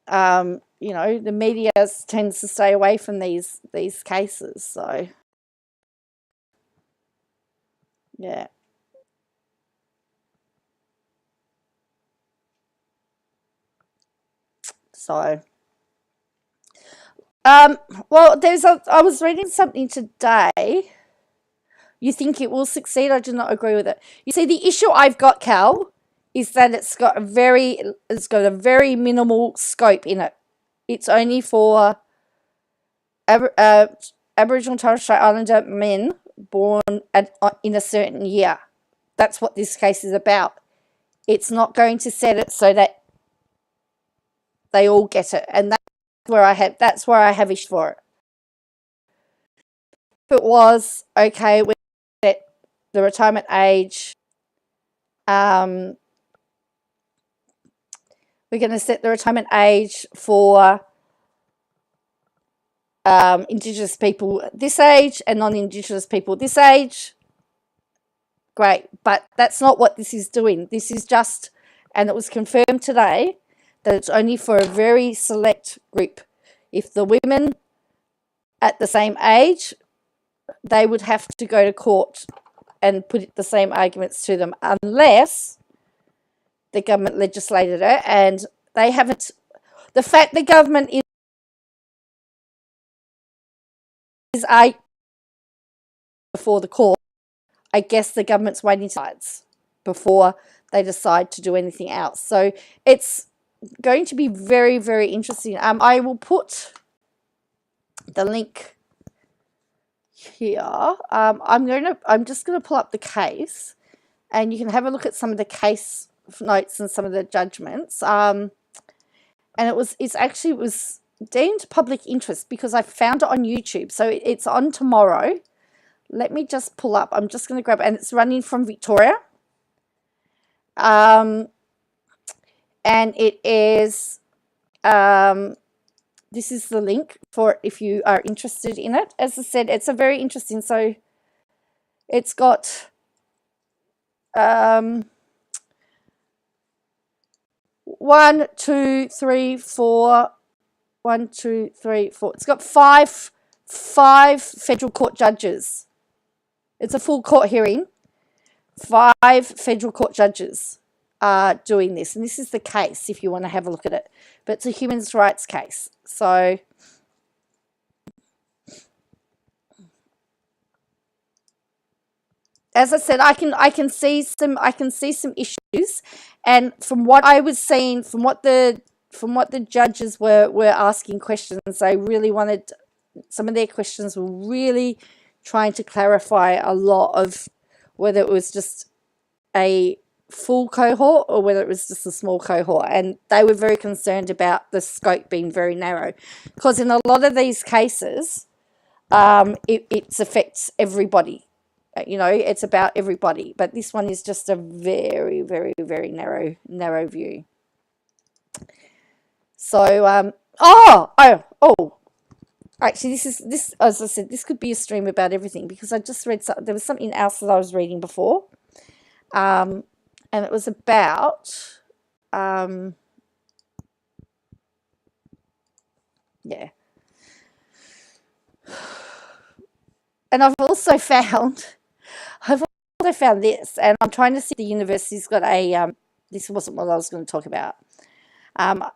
The media tends to stay away from these cases. So, yeah. So, well, I was reading something today. You think it will succeed? I do not agree with it. You see, the issue I've got, Cal, is that it's got a very minimal scope in it. It's only for Aboriginal and Torres Strait Islander men born in a certain year. That's what this case is about. It's not going to set it so that they all get it, and that's where I have issue for it. If it was okay with the retirement age, we're going to set the retirement age for Indigenous people this age and non-Indigenous people this age. Great, but that's not what this is doing. This is just, and it was confirmed today, that it's only for a very select group. If the women at the same age, they would have to go to court and put the same arguments to them, unless the government legislated it, and they haven't. The fact the government is before the court, I guess the government's waiting sides before they decide to do anything else. So it's going to be very, very interesting. I will put the link here. I'm just gonna pull up the case, and you can have a look at some of the case notes and some of the judgments. And it was deemed public interest because I found it on YouTube. So it's on tomorrow. Let me just pull up. I'm just going to grab it, and it's running from Victoria. And it is, this is the link for if you are interested in it. As I said, it's a very interesting, so it's got, 1, 2, 3, 4, 1, 2, 3, 4. It's got five federal court judges. It's a full court hearing. 5 federal court judges are doing this. And this is the case if you want to have a look at it. But it's a human rights case. So as I said, I can see some issues, and from what I was seeing, from what the judges were asking questions, they really wanted, some of their questions were really trying to clarify a lot of whether it was just a full cohort or whether it was just a small cohort, and they were very concerned about the scope being very narrow, because in a lot of these cases, it affects everybody. It's about everybody, but this one is just a very, very, very narrow view. So, actually, this, as I said, this could be a stream about everything, because I just read there was something else that I was reading before, and it was about, And I've also found this, and I'm trying to see if the university's got a, this wasn't what I was going to talk about. I've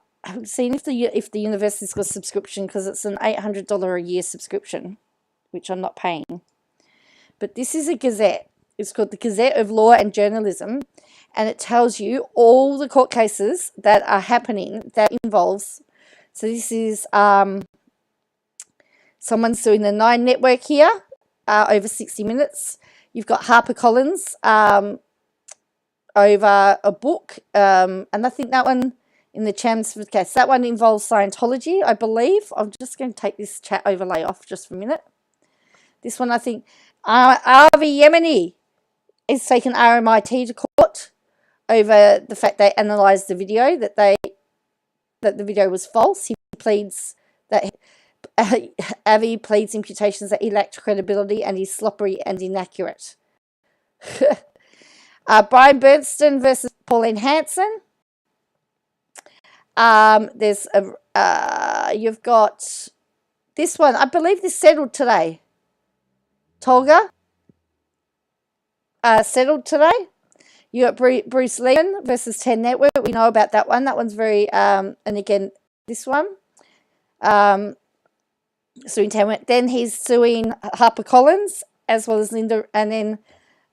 seen if the university's got a subscription, because it's an $800 a year subscription, which I'm not paying. But this is a gazette. It's called the Gazette of Law and Journalism, and it tells you all the court cases that are happening that involves. So this is someone suing the Nine Network here, over 60 Minutes. You've got HarperCollins over a book, and I think that one in the Chelmsford case, that one involves Scientology, I believe. I'm just going to take this chat overlay off just for a minute. This one, I think, RV Yemeni is taking RMIT to court over the fact they analysed the video, that the video was false. He pleads that Avi pleads imputations that he lacked credibility and he's slippery and inaccurate. Brian Bernstein versus Pauline Hanson. There's you've got this one. I believe this settled today. Tolga settled today. You got Bruce Leon versus 10 Network. We know about that one. That one's very and again this one. Suing 10. Then he's suing HarperCollins as well as Linda, and then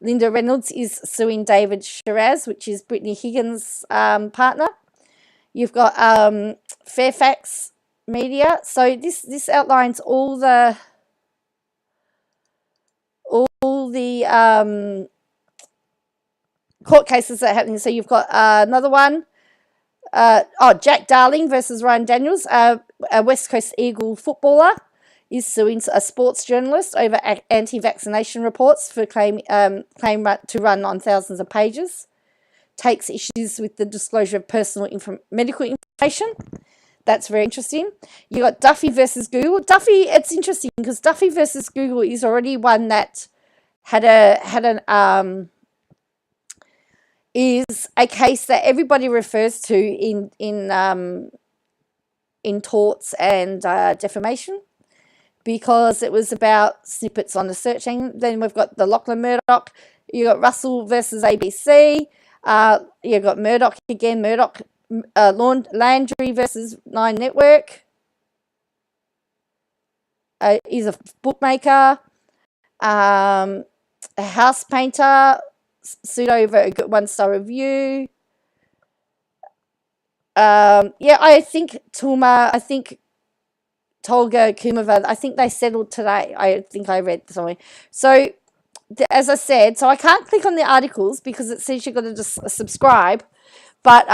Linda Reynolds is suing David Shiraz, which is Brittany Higgins' partner. You've got Fairfax Media. So this outlines all the court cases that are happening. So you've got another one. Jack Darling versus Ryan Daniels, a West Coast Eagle footballer, is suing a sports journalist over anti-vaccination reports for claim to run on thousands of pages. Takes issues with the disclosure of personal medical information. That's very interesting. You got Duffy versus Google. Duffy, it's interesting because Duffy versus Google is already one that is a case that everybody refers to in torts and defamation, because it was about snippets on the search engine. Then we've got the Lachlan Murdoch. You got Russell versus ABC. You got Murdoch again. Murdoch, Landry versus Nine Network. He's a bookmaker. A house painter sued over a good 1-star review. I think Tolga Kumova, I think they settled today. I think I read somewhere. So, as I said, so I can't click on the articles because it says you've got to just subscribe. But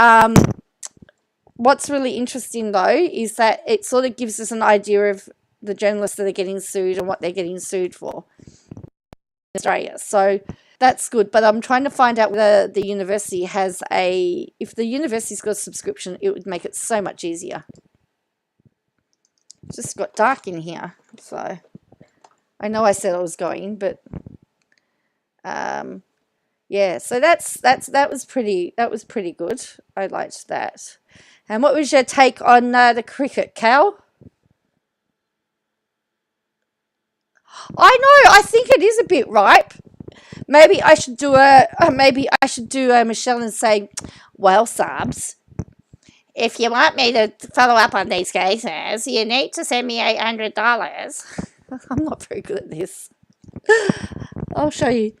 what's really interesting, though, is that it sort of gives us an idea of the journalists that are getting sued and what they're getting sued for in Australia. So that's good. But I'm trying to find out whether the university has if the university's got a subscription, it would make it so much easier. It's just got dark in here. So I know I said I was going, but yeah, so that was pretty good. I liked that. And what was your take on the cricket, Cal? I know, I think it is a bit ripe. Maybe I should do a Michelle and say, well, subs, if you want me to follow up on these cases, you need to send me $800. I'm not very good at this. I'll show you.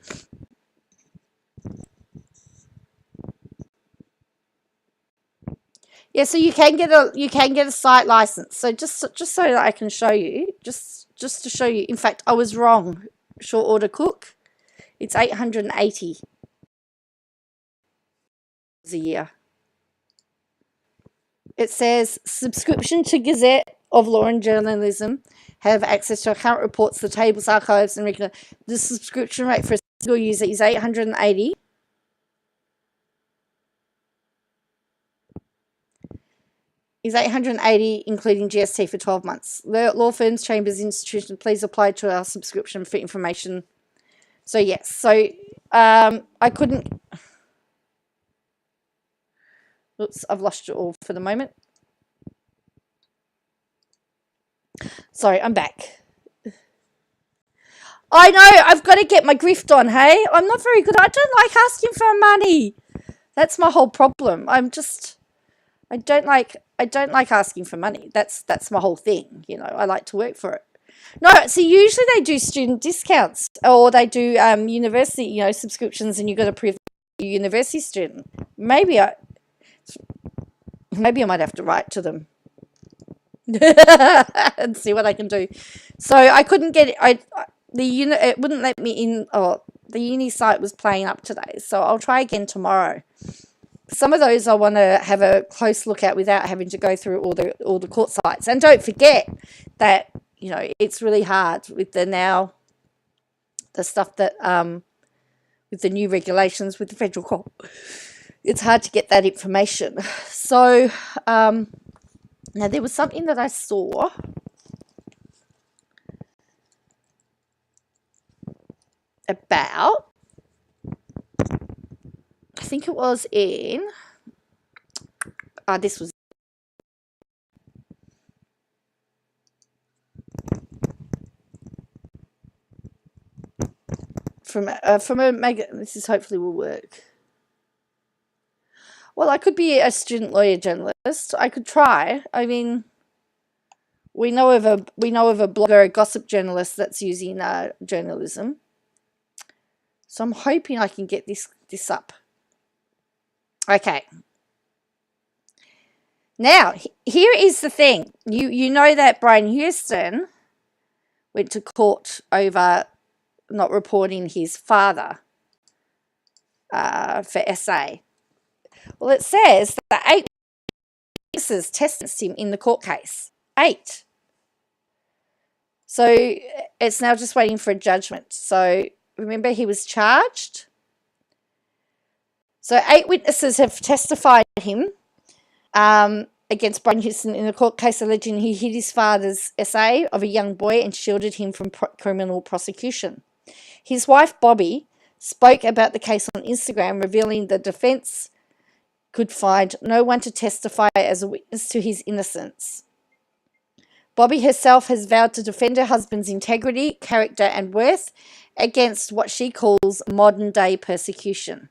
Yeah, so you can get a site license. So just so that I can show you, just to show you. In fact, I was wrong. Short order cook, it's $880 a year. It says subscription to Gazette of Law and Journalism, have access to account reports, the tables, archives, and regular. The subscription rate for a single user is $880. Is $880, including GST for 12 months. Law firms, chambers, institutions, please apply to our subscription for information. So yes, so I couldn't. Oops, I've lost it all for the moment. Sorry, I'm back. I know, I've got to get my grift on, hey? I'm not very good. I don't like asking for money. That's my whole problem. I don't like asking for money. That's my whole thing, you know. I like to work for it. No, so usually they do student discounts, or they do university, you know, subscriptions, and you've got to prove you're a university student. Maybe I might have to write to them and see what I can do. So I couldn't get it. It wouldn't let me in. Oh, the uni site was playing up today, so I'll try again tomorrow. Some of those I want to have a close look at without having to go through all the court sites. And don't forget that, you know, it's really hard with the stuff that with the new regulations with the federal court. It's hard to get that information. So now there was something that I saw about, I think it was in, this was from a magazine. This is hopefully will work. Well, I could be a student lawyer journalist. I could try. I mean, we know of a blogger, a gossip journalist that's using journalism. So I'm hoping I can get this up. Okay. Now, here is the thing. You know that Brian Houston went to court over not reporting his father for SA. Well, it says that 8 witnesses tested him in the court case. 8. So it's now just waiting for a judgment. So remember, he was charged. So 8 witnesses have testified him against Brian Houston in a court case alleging he hid his father's SA of a young boy and shielded him from criminal prosecution. His wife, Bobby, spoke about the case on Instagram, revealing the defense could find no one to testify as a witness to his innocence. Bobby herself has vowed to defend her husband's integrity, character, and worth against what she calls modern-day persecution.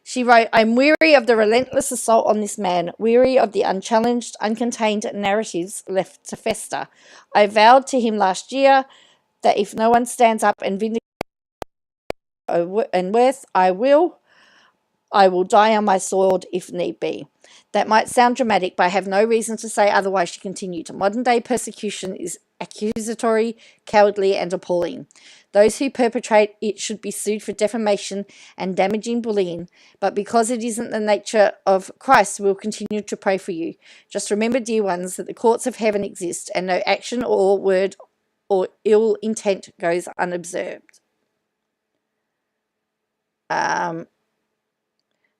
She wrote, "I'm weary of the relentless assault on this man, weary of the unchallenged, uncontained narratives left to fester. I vowed to him last year that if no one stands up and vindicates and worth, I will die on my sword if need be." That might sound dramatic, but I have no reason to say otherwise, she continued. Modern-day persecution is accusatory, cowardly, and appalling. Those who perpetrate it should be sued for defamation and damaging bullying, but because it isn't the nature of Christ, we'll continue to pray for you. Just remember, dear ones, that the courts of heaven exist, and no action or word or ill intent goes unobserved.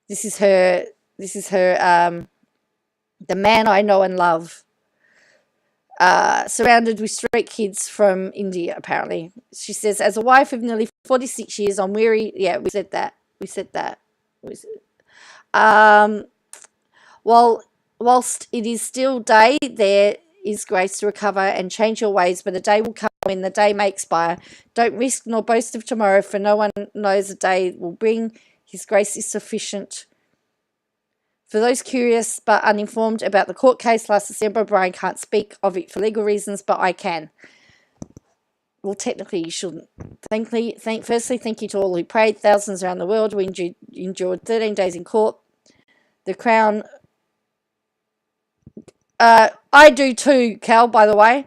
This is her, the man I know and love, surrounded with street kids from India, apparently. She says, as a wife of nearly 46 years, I'm weary. Yeah, we said that. Whilst it is still day, there is grace to recover and change your ways, but a day will come when the day may expire. Don't risk nor boast of tomorrow, for no one knows the day will bring. His grace is sufficient. For those curious but uninformed about the court case last December, Brian can't speak of it for legal reasons, but I can. Well, technically you shouldn't. Firstly, thank you to all who prayed. Thousands around the world. We endured 13 days in court. The Crown... I do too, Cal, by the way.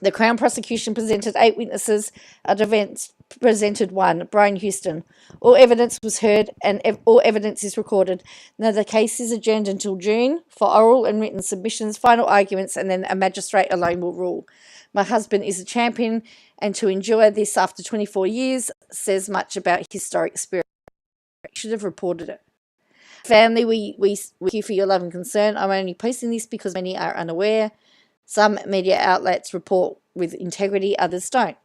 The Crown prosecution presented 8 witnesses. Our defence presented 1, Brian Houston. All evidence was heard and all evidence is recorded. Now the case is adjourned until June for oral and written submissions, final arguments, and then a magistrate alone will rule. My husband is a champion, and to endure this after 24 years says much about historic spirit. I should have reported it. Family, we thank you for your love and concern. I'm only posting this because many are unaware. Some media outlets report with integrity, others don't.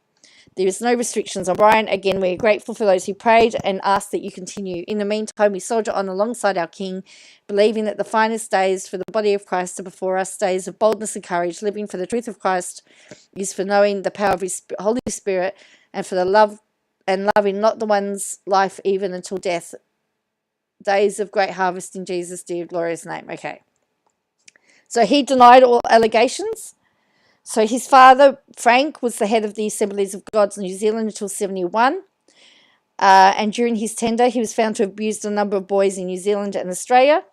There is no restrictions on Brian. Again, we are grateful for those who prayed and ask that you continue. In the meantime, we soldier on alongside our King, believing that the finest days for the body of Christ are before us, days of boldness and courage. Living for the truth of Christ is for knowing the power of His Holy Spirit, and for the love and loving not the one's life even until death. Days of great harvest in Jesus' dear glorious name. Okay. So he denied all allegations. So his father, Frank, was the head of the Assemblies of God in New Zealand until 1971. And during his tenure, he was found to have abused a number of boys in New Zealand and Australia.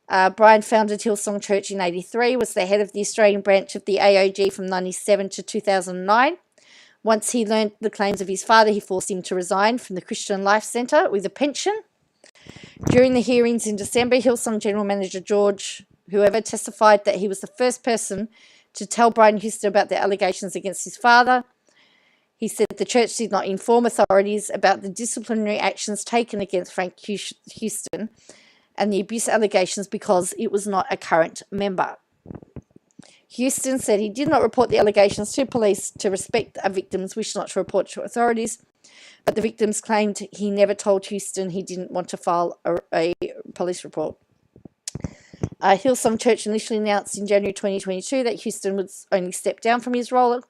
Brian founded Hillsong Church in 1983, was the head of the Australian branch of the AOG from 1997 to 2009. Once he learned the claims of his father, he forced him to resign from the Christian Life Centre with a pension. During the hearings in December, Hillsong General Manager George whoever testified that he was the first person to tell Brian Houston about the allegations against his father. He said the church did not inform authorities about the disciplinary actions taken against Frank Houston and the abuse allegations because it was not a current member. Houston said he did not report the allegations to police to respect a victim's wish not to report to authorities, but the victims claimed he never told Houston he didn't want to file a police report. Hillsong Church initially announced in January 2022 that Houston would only step down from his role at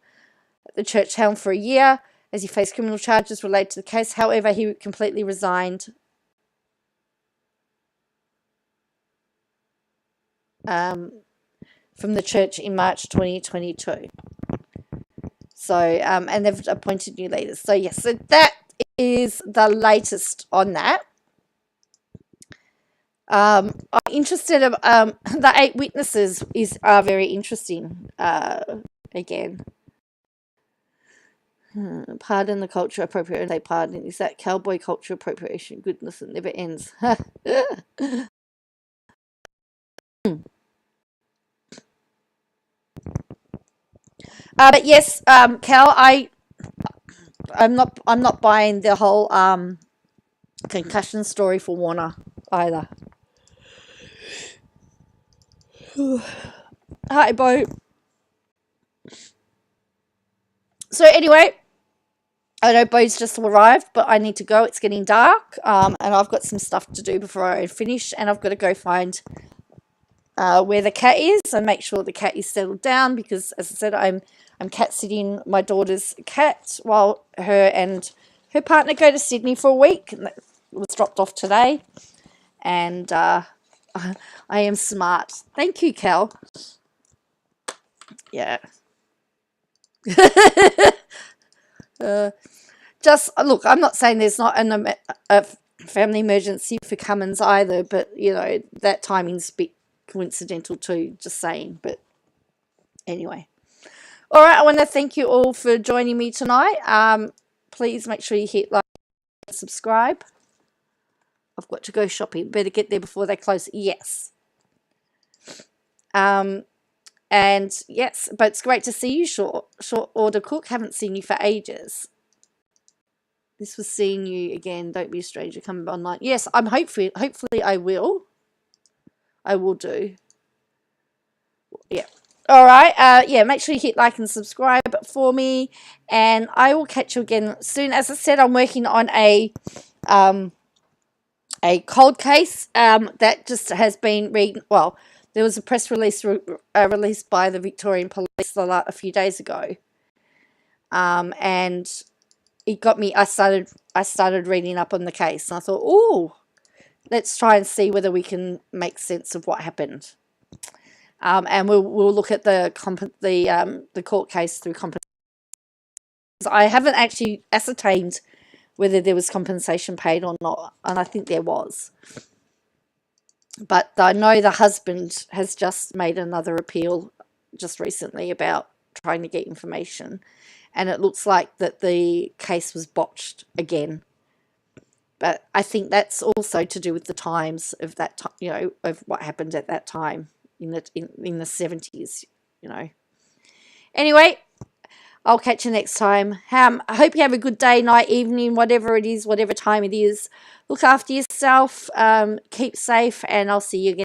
the church helm for a year as he faced criminal charges related to the case. However, he completely resigned from the church in March 2022. So, and they've appointed new leaders. So, yes, so that is the latest on that. I'm interested of the 8 witnesses are very interesting. Again, pardon the culture appropriation. They pardon. Is that cowboy culture appropriation? Goodness, it never ends. But yes, Cal, I'm not buying the whole concussion story for Warner either. Hi, Bo. So anyway, I know Bo's just arrived, but I need to go. It's getting dark, and I've got some stuff to do before I finish, and I've got to go find where the cat is and make sure the cat is settled down because, as I said, I'm cat sitting my daughter's cat while her and her partner go to Sydney for a week. And that was dropped off today, and I am smart. Thank you, Cal. Yeah. Just look, I'm not saying there's not a family emergency for Cummins either, but you know that timing's a bit coincidental too. Just saying. But anyway, all right. I want to thank you all for joining me tonight. Please make sure you hit like and subscribe. I've got to go shopping. Better get there before they close. Yes. And yes, but it's great to see you, short order cook. Haven't seen you for ages. This was seeing you again. Don't be a stranger. Come online. Yes, I'm hopefully I will. I will do. Yeah. All right. Yeah, make sure you hit like and subscribe for me. And I will catch you again soon. As I said, I'm working on a cold case that just has been well, there was a press release released by the Victorian Police a few days ago, and it got me. I started reading up on the case, and I thought, oh, let's try and see whether we can make sense of what happened. And we'll look at the court case through compensation. I haven't actually ascertained whether there was compensation paid or not, and I think there was. But I know the husband has just made another appeal just recently about trying to get information, and it looks like that the case was botched again. But I think that's also to do with the times of that time, you know, of what happened at that time in the 70s, you know. Anyway, I'll catch you next time. I hope you have a good day, night, evening, whatever it is, whatever time it is. Look after yourself, keep safe, and I'll see you again.